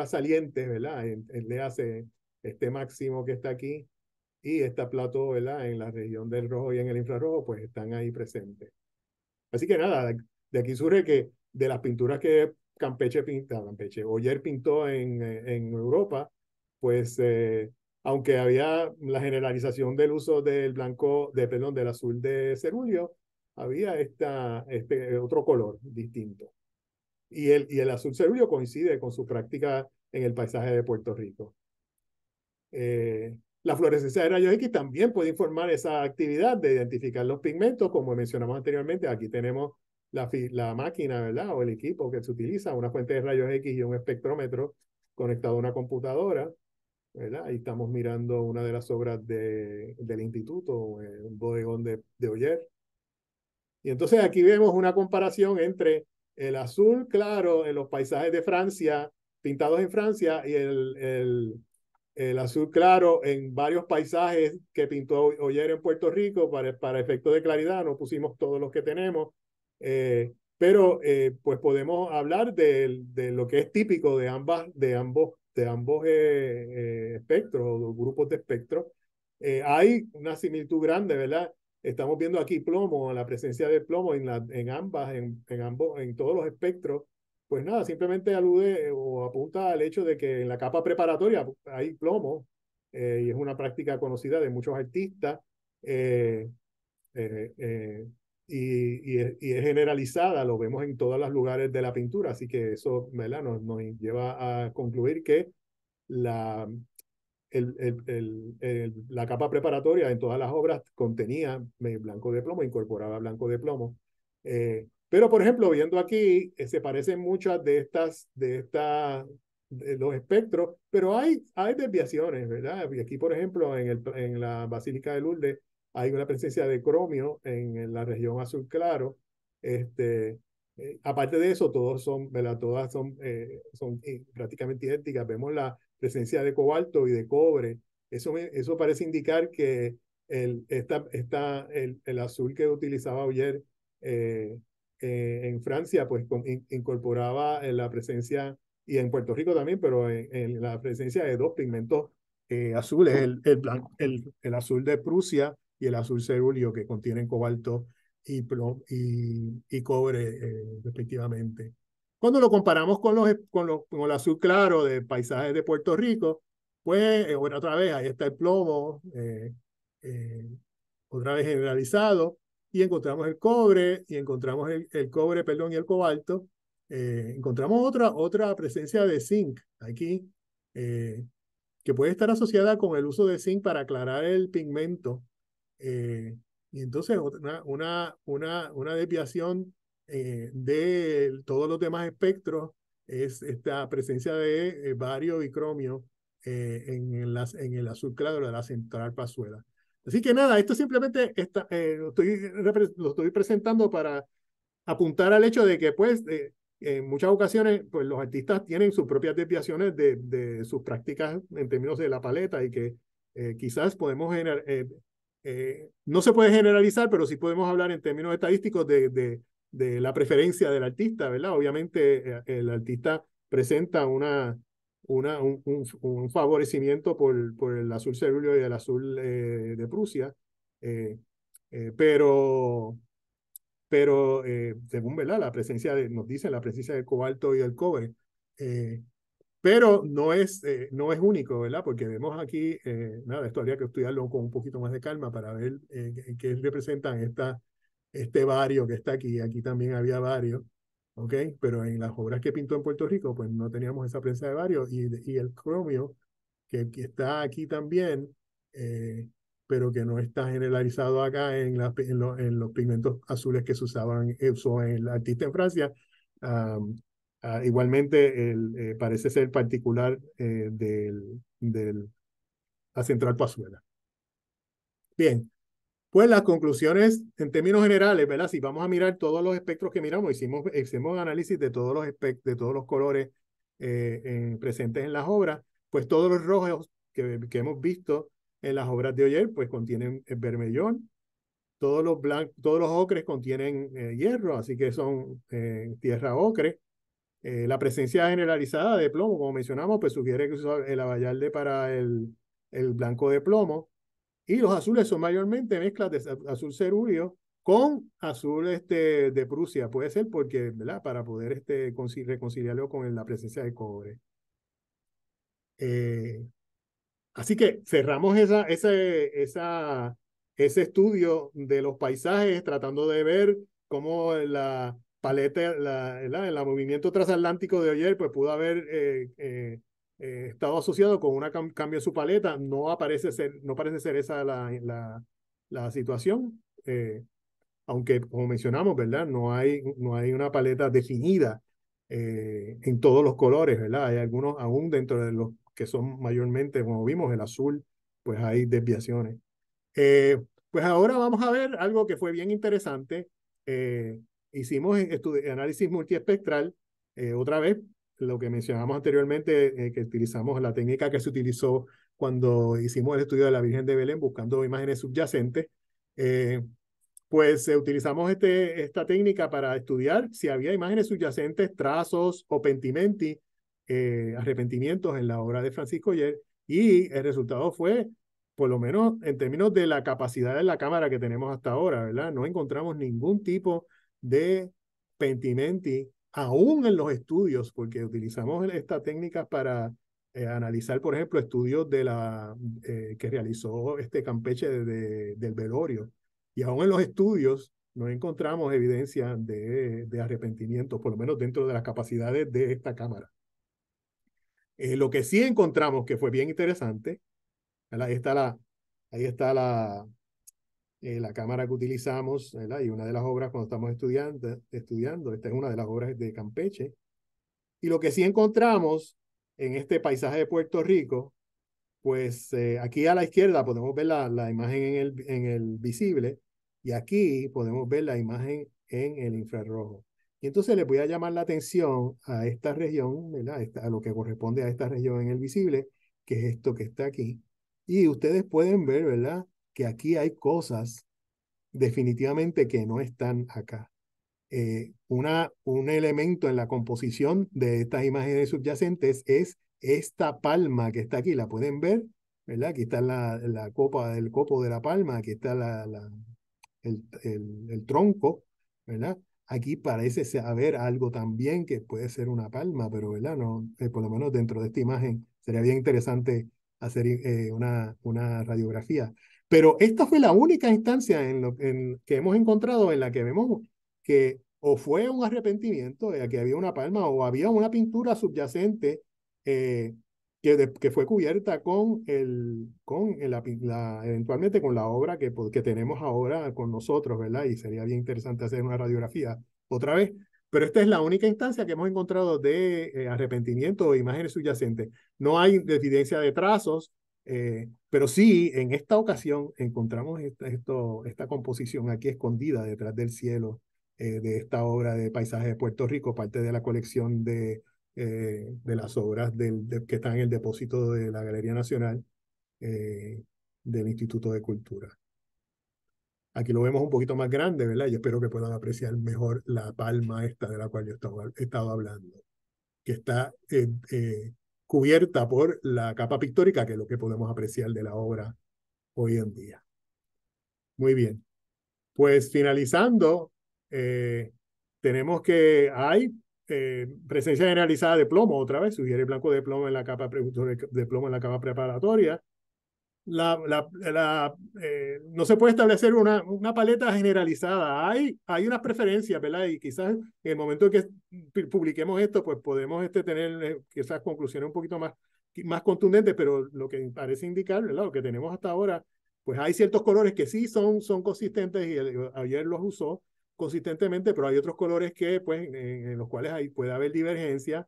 salientes, ¿verdad? Le hace este máximo que está aquí y esta plato, ¿verdad? En la región del rojo y en el infrarrojo, pues están ahí presentes. Así que nada, de aquí surge que de las pinturas que Oller pintó en Europa, pues aunque había la generalización del uso del blanco, perdón, del azul de cerúleo, había este otro color distinto. Y el azul cerúleo coincide con su práctica en el paisaje de Puerto Rico. La fluorescencia de rayos X también puede informar esa actividad de identificar los pigmentos, como mencionamos anteriormente. Aquí tenemos la máquina, ¿verdad? O el equipo que se utiliza, una fuente de rayos X y un espectrómetro conectado a una computadora, ¿verdad? Ahí estamos mirando una de las obras del instituto, un bodegón de Oller. Y entonces aquí vemos una comparación entre el azul claro en los paisajes de Francia, pintados en Francia, y el azul claro en varios paisajes que pintó Oller en Puerto Rico para efecto de claridad. No pusimos todos los que tenemos, pero pues podemos hablar de lo que es típico de ambos espectros o grupos de espectros. Hay una similitud grande, ¿verdad? Estamos viendo aquí plomo, la presencia de plomo en todos los espectros. Pues nada, simplemente alude o apunta al hecho de que en la capa preparatoria hay plomo, y es una práctica conocida de muchos artistas, eh, eh, eh, y es generalizada, lo vemos en todos los lugares de la pintura, así que eso, ¿verdad? Nos lleva a concluir que la, la capa preparatoria en todas las obras contenía blanco de plomo, incorporaba blanco de plomo. Pero, por ejemplo, viendo aquí, se parecen muchas de los espectros, pero hay desviaciones, ¿verdad? Y aquí, por ejemplo, en la Basílica de Lourdes hay una presencia de cromio en la región azul claro. Este, Aparte de eso, ¿verdad? Todas son prácticamente idénticas. Vemos la presencia de cobalto y de cobre. Eso parece indicar que el azul que utilizaba ayer en Francia, pues incorporaba la presencia, y en Puerto Rico también, pero en la presencia de dos pigmentos azules, el azul de Prusia y el azul cerúleo, que contienen cobalto y cobre, respectivamente. Cuando lo comparamos con el azul claro de paisajes de Puerto Rico, pues otra vez ahí está el plomo, eh, otra vez generalizado, y encontramos el cobre, perdón, y el cobalto, Encontramos otra presencia de zinc aquí, eh, que puede estar asociada con el uso de zinc para aclarar el pigmento. Y entonces una desviación de todos los demás espectros es esta presencia de bario y cromio en el azul claro de la central Pazuela. Así que nada, esto simplemente lo estoy presentando para apuntar al hecho de que pues en muchas ocasiones pues los artistas tienen sus propias desviaciones de sus prácticas en términos de la paleta y que quizás podemos no se puede generalizar, pero sí podemos hablar en términos estadísticos de la preferencia del artista, ¿verdad? Obviamente el artista presenta un favorecimiento por el azul cerúleo y el azul de Prusia, eh, pero según ¿verdad? La presencia nos dicen la presencia del cobalto y del cobre, eh, pero no es único, ¿verdad? Porque vemos aquí, nada, esto habría que estudiarlo con un poquito más de calma para ver qué representan este bario que está aquí. Aquí también había bario, ¿ok? Pero en las obras que pintó en Puerto Rico, pues no teníamos esa presencia de bario y el cromio que está aquí también, eh, pero que no está generalizado acá en los pigmentos azules que se usó el artista en Francia. Um, igualmente, parece ser particular la central Pazuela. Bien, pues las conclusiones en términos generales, ¿verdad? Si vamos a mirar todos los espectros que miramos, hicimos análisis de todos de todos los colores presentes en las obras, pues todos los rojos que hemos visto en las obras de Oller, pues contienen vermellón, todos los ocres contienen hierro, así que son tierra ocre. La presencia generalizada de plomo, como mencionamos, pues sugiere que usa el abayalde para el blanco de plomo. Y los azules son mayormente mezclas de azul cerúleo con azul de Prusia. Puede ser porque, ¿verdad? Para poder reconciliarlo con la presencia de cobre. Eh, Así que cerramos ese estudio de los paisajes tratando de ver cómo la paleta, el movimiento transatlántico de Oyer pues pudo haber estado asociado con un cambio en su paleta. No parece ser esa la situación, aunque como mencionamos, ¿verdad? No hay una paleta definida en todos los colores, ¿verdad? Hay algunos aún dentro de los que son mayormente, como vimos, el azul, pues hay desviaciones. Pues ahora vamos a ver algo que fue bien interesante. Hicimos análisis multiespectral, otra vez, lo que mencionamos anteriormente, que utilizamos la técnica que se utilizó cuando hicimos el estudio de la Virgen de Belén buscando imágenes subyacentes. Pues utilizamos esta técnica para estudiar si había imágenes subyacentes, trazos o pentimenti, arrepentimientos en la obra de Francisco Oller, y el resultado fue, por lo menos en términos de la capacidad de la cámara que tenemos hasta ahora, ¿verdad? No encontramos ningún tipo de pentimenti, aún en los estudios, porque utilizamos estas técnicas para analizar, por ejemplo, estudios que realizó Campeche del velorio y aún en los estudios no encontramos evidencia de arrepentimiento, por lo menos dentro de las capacidades de esta cámara. Lo que sí encontramos que fue bien interesante, ¿verdad? Ahí está la cámara que utilizamos, ¿verdad? Y una de las obras cuando estamos estudiando, esta es una de las obras de Campeche. Y lo que sí encontramos en este paisaje de Puerto Rico, pues aquí a la izquierda podemos ver la imagen en el visible y aquí podemos ver la imagen en el infrarrojo. Y entonces les voy a llamar la atención a esta región, ¿verdad? A lo que corresponde a esta región en el visible, que es esto que está aquí. Y ustedes pueden ver, ¿verdad? Que aquí hay cosas definitivamente que no están acá. Un elemento en la composición de estas imágenes subyacentes es esta palma que está aquí, la pueden ver, ¿verdad? Aquí está la copa, el copo de la palma, aquí está el tronco, ¿verdad? Aquí parece haber algo también que puede ser una palma, pero ¿verdad? No, por lo menos dentro de esta imagen sería bien interesante hacer una radiografía. Pero esta fue la única instancia que hemos encontrado en la que vemos que o fue un arrepentimiento de que había una palma o había una pintura subyacente que fue cubierta eventualmente con la obra que tenemos ahora con nosotros, ¿verdad? Y sería bien interesante hacer una radiografía otra vez. Pero esta es la única instancia que hemos encontrado de arrepentimiento o imágenes subyacentes. No hay evidencia de trazos, pero sí, en esta ocasión encontramos esta composición aquí escondida detrás del cielo de esta obra de paisaje de Puerto Rico, parte de la colección de las obras que están en el depósito de la Galería Nacional del Instituto de Cultura. Aquí lo vemos un poquito más grande, ¿verdad? Yo espero que puedan apreciar mejor la palma esta de la cual yo he estado hablando, que está cubierta por la capa pictórica, que es lo que podemos apreciar de la obra hoy en día. Muy bien. Pues finalizando, tenemos que hay presencia generalizada de plomo otra vez, sugiere blanco de plomo en la capa preparatoria. No se puede establecer una paleta generalizada. Hay unas preferencias, ¿verdad? Y quizás en el momento en que publiquemos esto, pues podemos tener esas conclusiones un poquito más contundentes, pero lo que parece indicar, ¿verdad? Lo que tenemos hasta ahora, pues hay ciertos colores que sí son consistentes y ayer los usó consistentemente, pero hay otros colores que, pues, en los cuales puede haber divergencia.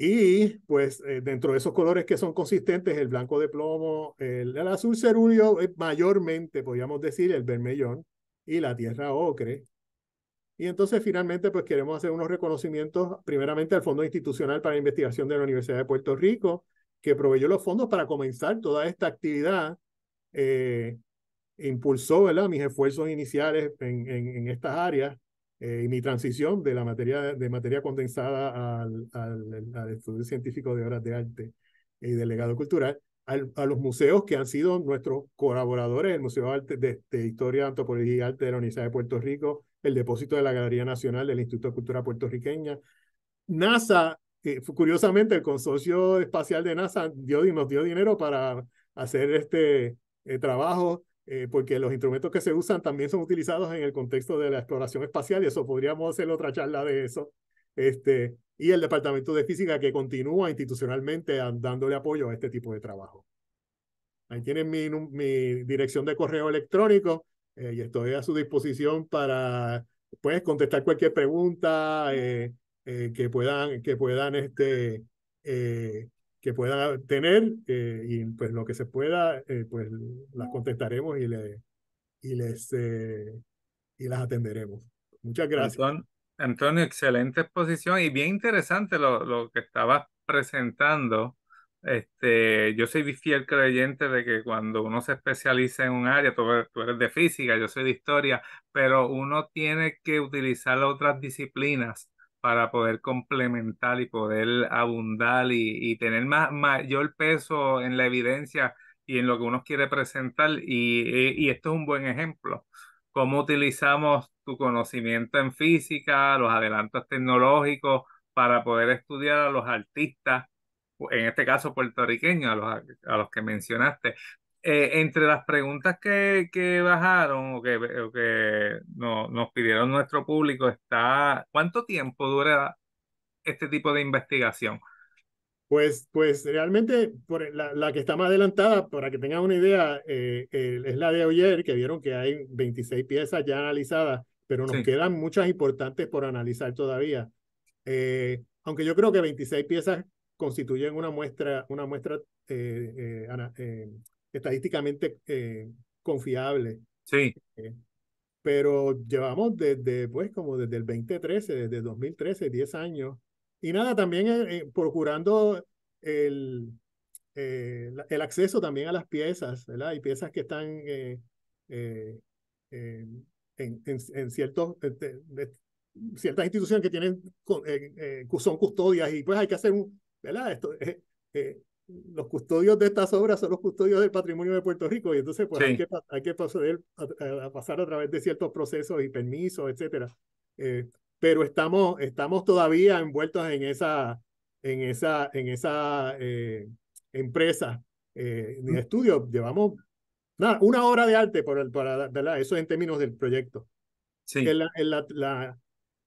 Y pues dentro de esos colores que son consistentes, el blanco de plomo, el azul cerúleo, mayormente podríamos decir el vermellón y la tierra ocre. Y entonces finalmente pues queremos hacer unos reconocimientos primeramente al Fondo Institucional para la Investigación de la Universidad de Puerto Rico, que proveyó los fondos para comenzar toda esta actividad. Impulsó, ¿verdad?, mis esfuerzos iniciales en estas áreas y mi transición de la materia condensada al estudio científico de obras de arte y del legado cultural a los museos que han sido nuestros colaboradores, el Museo de Historia, Antropología y Arte de la Universidad de Puerto Rico, el depósito de la Galería Nacional del Instituto de Cultura Puertorriqueña, NASA. Curiosamente, el Consorcio Espacial de NASA nos dio dinero para hacer este trabajo, porque los instrumentos que se usan también son utilizados en el contexto de la exploración espacial, y eso podríamos hacer otra charla de eso. Y el Departamento de Física, que continúa institucionalmente dándole apoyo a este tipo de trabajo. Ahí tienen mi dirección de correo electrónico y estoy a su disposición para pues, contestar cualquier pregunta que puedan tener y pues lo que se pueda, pues las contestaremos y las atenderemos. Muchas gracias. Antonio, excelente exposición y bien interesante lo que estabas presentando. Yo soy fiel creyente de que cuando uno se especializa en un área, tú eres de física, yo soy de historia, pero uno tiene que utilizar otras disciplinas para poder complementar y poder abundar y tener mayor peso en la evidencia y en lo que uno quiere presentar. Y esto es un buen ejemplo cómo utilizamos tu conocimiento en física, los adelantos tecnológicos para poder estudiar a los artistas, en este caso puertorriqueños, a los que mencionaste. Entre las preguntas que bajaron o que nos pidieron nuestro público está, ¿cuánto tiempo dura este tipo de investigación? Pues realmente la que está más adelantada, para que tengan una idea, es la de ayer, que vieron que hay 26 piezas ya analizadas, pero nos Sí, quedan muchas importantes por analizar todavía. Aunque yo creo que 26 piezas constituyen una muestra estadísticamente confiable. sí, Eh, pero llevamos desde el 2013, desde 2013, 10 años. Y nada, también procurando el, el acceso también a las piezas, ¿verdad? Hay piezas que están eh, eh, en ciertas instituciones que tienen, son custodias y pues hay que hacer ¿verdad? Eh, los custodios de estas obras son los custodios del patrimonio de Puerto Rico y entonces pues sí. hay que proceder a pasar a través de ciertos procesos y permisos, etcétera. Pero estamos todavía envueltos en esa empresa de estudio. Llevamos nada, una hora de arte ¿verdad? Eso en términos del proyecto. Sí, en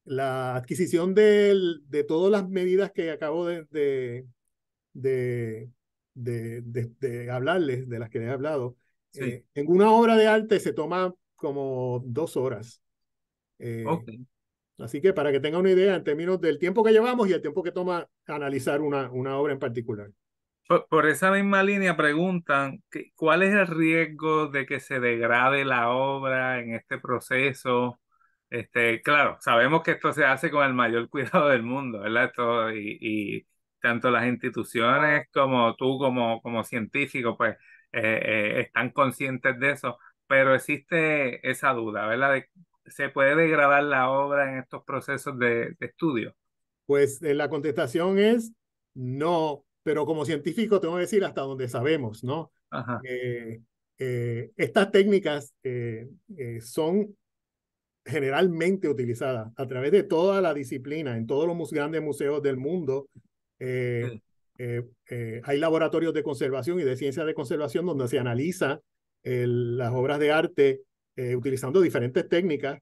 la adquisición de todas las medidas que acabo de, de hablarles, de las que les he hablado, sí, en una obra de arte se toma como 2 horas. ok. Así que para que tenga una idea en términos del tiempo que llevamos y el tiempo que toma analizar una obra en particular. Por esa misma línea preguntan cuál es el riesgo de que se degrade la obra en este proceso. Claro, sabemos que esto se hace con el mayor cuidado del mundo, ¿verdad? Y tanto las instituciones como tú como científico, pues están conscientes de eso, pero existe esa duda, ¿verdad? ¿Se puede degradar la obra en estos procesos de estudio? Pues la contestación es no, pero como científico tengo que decir hasta donde sabemos, ¿no? Ajá, Eh, estas técnicas son generalmente utilizadas a través de toda la disciplina, en todos los grandes museos del mundo. Eh, sí, hay laboratorios de conservación y de ciencia de conservación donde se analiza las obras de arte utilizando diferentes técnicas.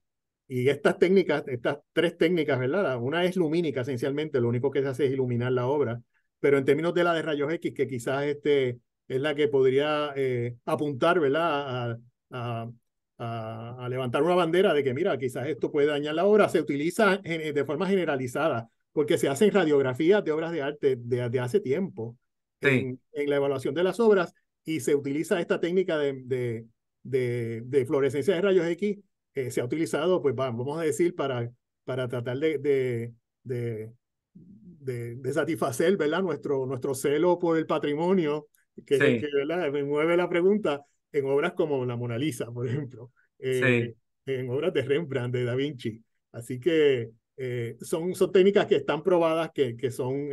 Y estas técnicas, estas tres técnicas, ¿verdad? Una es lumínica, esencialmente, lo único que se hace es iluminar la obra. Pero en términos de la de rayos X, que quizás es la que podría apuntar, ¿verdad? A levantar una bandera de que, mira, quizás esto puede dañar la obra, se utiliza de forma generalizada, porque se hacen radiografías de obras de arte de hace tiempo sí, en la evaluación de las obras y se utiliza esta técnica de fluorescencia de rayos X, se ha utilizado, pues vamos a decir, para tratar de satisfacer, ¿verdad? Nuestro celo por el patrimonio, sí, ¿verdad? Me mueve la pregunta en obras como la Mona Lisa, por ejemplo, sí. en obras de Rembrandt, de Da Vinci. Así que son técnicas que están probadas, que son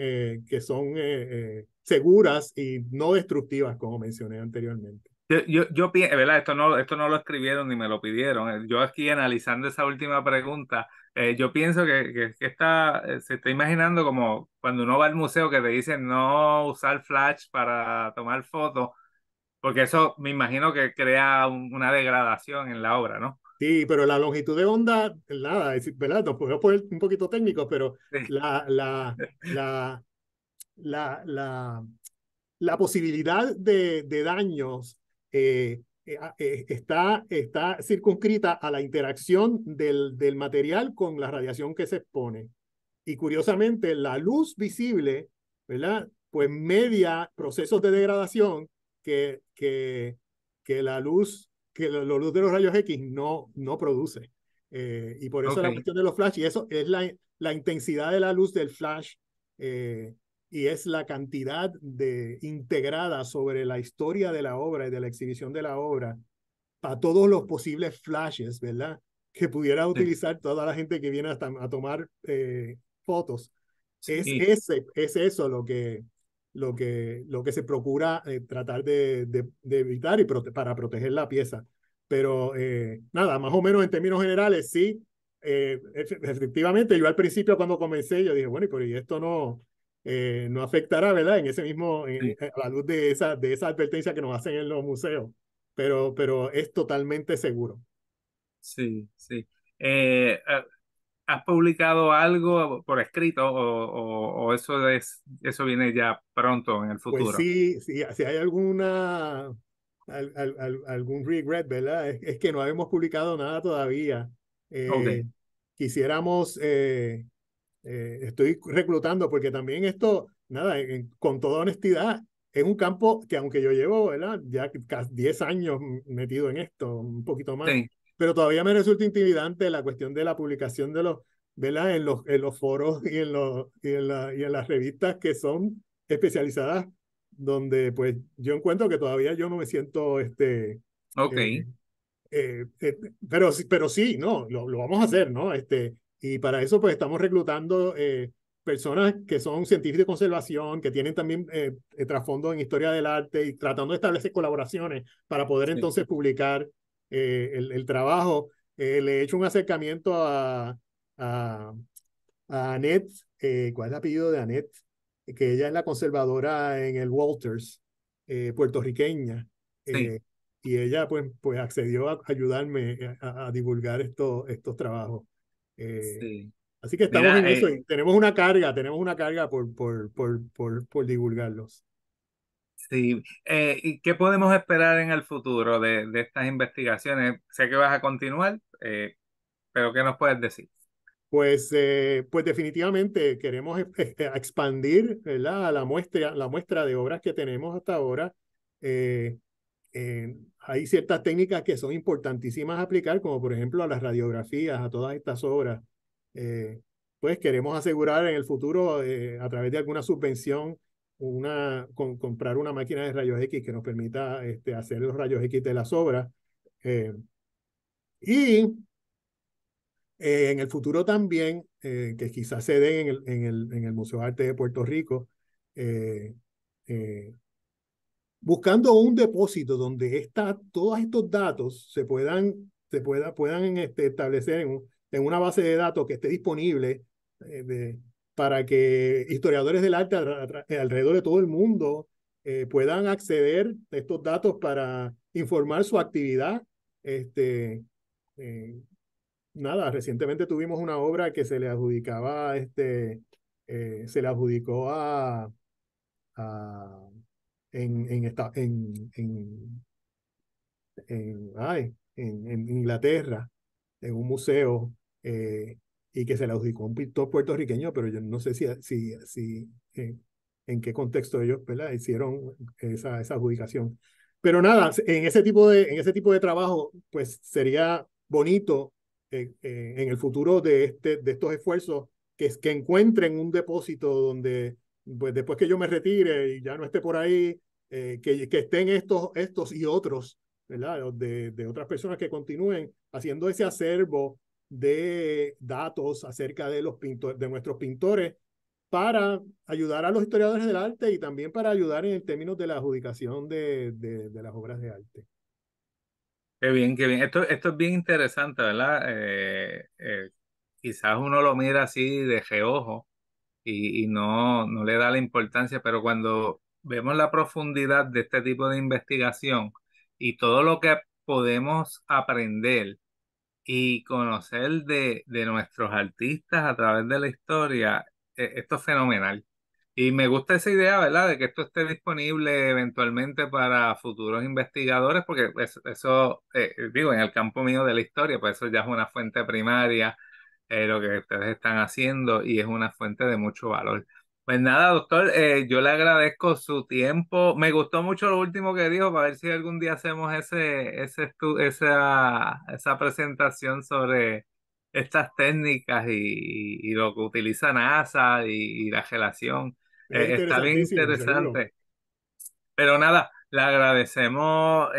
seguras y no destructivas, como mencioné anteriormente. Yo pienso, ¿verdad? Esto no lo escribieron ni me lo pidieron. Yo aquí analizando esa última pregunta, yo pienso se está imaginando como cuando uno va al museo que te dicen no usar flash para tomar fotos, porque eso me imagino que crea una degradación en la obra, ¿no? Sí, pero la longitud de onda, nada, ¿verdad? Nos podemos poner un poquito técnicos, pero Sí, la, la, la, la, la, la posibilidad de daños está circunscrita a la interacción del material con la radiación que se expone. Y curiosamente, la luz visible, ¿verdad? Pues media procesos de degradación que, que, que la luz de los rayos X no produce. Y por eso ok, la cuestión de los flash, y eso es la intensidad de la luz del flash, eh, y es la cantidad integrada sobre la historia de la obra y de la exhibición de la obra para todos los posibles flashes, ¿verdad? Que pudiera sí, utilizar toda la gente que viene a tomar fotos. sí, Es eso lo que se procura tratar de evitar para proteger la pieza. Pero nada, más o menos en términos generales, sí. Efectivamente, yo al principio cuando comencé, yo dije, bueno, ¿y esto no afectará, ¿verdad? En ese mismo, sí, a la luz de esa advertencia que nos hacen en los museos? Pero es totalmente seguro. sí, sí. Eh, ¿Has publicado algo por escrito o eso viene ya pronto en el Pues futuro? sí, sí, si hay algún regret, ¿verdad? Es que no hemos publicado nada todavía. Ok, Eh, quisiéramos, estoy reclutando, porque también esto, nada, con toda honestidad, es un campo que aunque yo llevo, ¿verdad? Ya casi 10 años metido en esto, un poquito más, sí, pero todavía me resulta intimidante la cuestión de la publicación ¿verdad? En los foros y en las revistas que son especializadas, donde pues yo encuentro que todavía yo no me siento ok, eh, eh, eh, pero sí, no, lo vamos a hacer, ¿no? Y para eso, pues estamos reclutando personas que son científicos de conservación, que tienen también trasfondo en historia del arte y tratando de establecer colaboraciones para poder sí, entonces publicar el trabajo. Le he hecho un acercamiento a, a Annette, ¿cuál es el apellido de Annette? Que ella es la conservadora en el Walters, puertorriqueña. sí, y ella pues accedió a ayudarme a divulgar estos trabajos. Eh, Sí. Así que estamos Mira, en eso y tenemos una carga por divulgarlos. sí. ¿Y qué podemos esperar en el futuro de estas investigaciones? Sé que vas a continuar, pero ¿qué nos puedes decir? Pues definitivamente queremos expandir, ¿verdad? La muestra de obras que tenemos hasta ahora. Eh, Hay ciertas técnicas que son importantísimas aplicar, como por ejemplo a las radiografías, a todas estas obras. Eh, pues queremos asegurar en el futuro, a través de alguna subvención, comprar una máquina de rayos X que nos permita hacer los rayos X de las obras. Eh, y en el futuro también, que quizás se den en el Museo de Arte de Puerto Rico, eh, eh, buscando un depósito donde todos estos datos puedan establecer en una base de datos que esté disponible, para que historiadores del arte alrededor de todo el mundo puedan acceder a estos datos para informar su actividad. Este, eh, Nada, recientemente tuvimos una obra que se le adjudicó a en Inglaterra, en un museo, eh, y que se le adjudicó a un pintor puertorriqueño, pero yo no sé en qué contexto ellos, ¿verdad?, hicieron esa adjudicación. Pero nada, en ese tipo de trabajo, pues sería bonito, en el futuro de estos esfuerzos, que encuentren un depósito donde, pues después que yo me retire y ya no esté por ahí, que estén estos y otros, ¿verdad? De otras personas que continúen haciendo ese acervo de datos acerca de nuestros pintores, para ayudar a los historiadores del arte y también para ayudar en términos de la adjudicación de las obras de arte. Qué bien, qué bien. Esto es bien interesante, ¿verdad? Quizás uno lo mira así de reojo y no le da la importancia, pero cuando vemos la profundidad de este tipo de investigación y todo lo que podemos aprender y conocer de nuestros artistas a través de la historia, esto es fenomenal. Y me gusta esa idea, ¿verdad?, de que esto esté disponible eventualmente para futuros investigadores, porque eso, digo, en el campo mío de la historia, pues eso ya es una fuente primaria, lo que ustedes están haciendo y es una fuente de mucho valor. Pues nada, doctor, yo le agradezco su tiempo. Me gustó mucho lo último que dijo, para ver si algún día hacemos esa presentación sobre estas técnicas y lo que utiliza NASA y la relación. Es Está bien interesantísimo, seguro. interesante. Pero nada, le agradecemos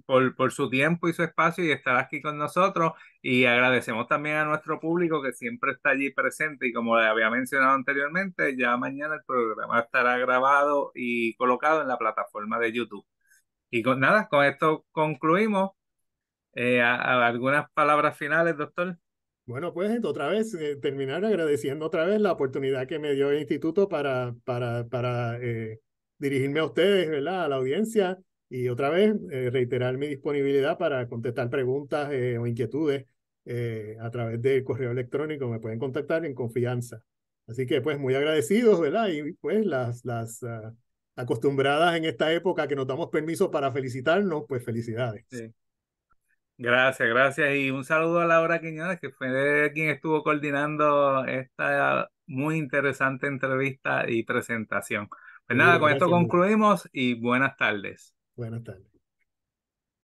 por su tiempo y su espacio y estar aquí con nosotros. Y agradecemos también a nuestro público que siempre está allí presente. Y como le había mencionado anteriormente, ya mañana el programa estará grabado y colocado en la plataforma de YouTube. Y nada, con esto concluimos. ¿Algunas palabras finales, doctor? Bueno, pues otra vez, terminar agradeciendo otra vez la oportunidad que me dio el instituto para dirigirme a ustedes, ¿verdad? A la audiencia, y otra vez reiterar mi disponibilidad para contestar preguntas o inquietudes a través del correo electrónico. Me pueden contactar en confianza. Así que pues muy agradecidos, ¿verdad? Y pues las acostumbradas en esta época que nos damos permiso para felicitarnos, pues felicidades. Sí. Gracias, gracias. Y un saludo a Laura Quiñones, que fue quien estuvo coordinando esta muy interesante entrevista y presentación. Pues nada, Seguro, con esto gracias, Luis. concluimos y buenas tardes. Buenas tardes.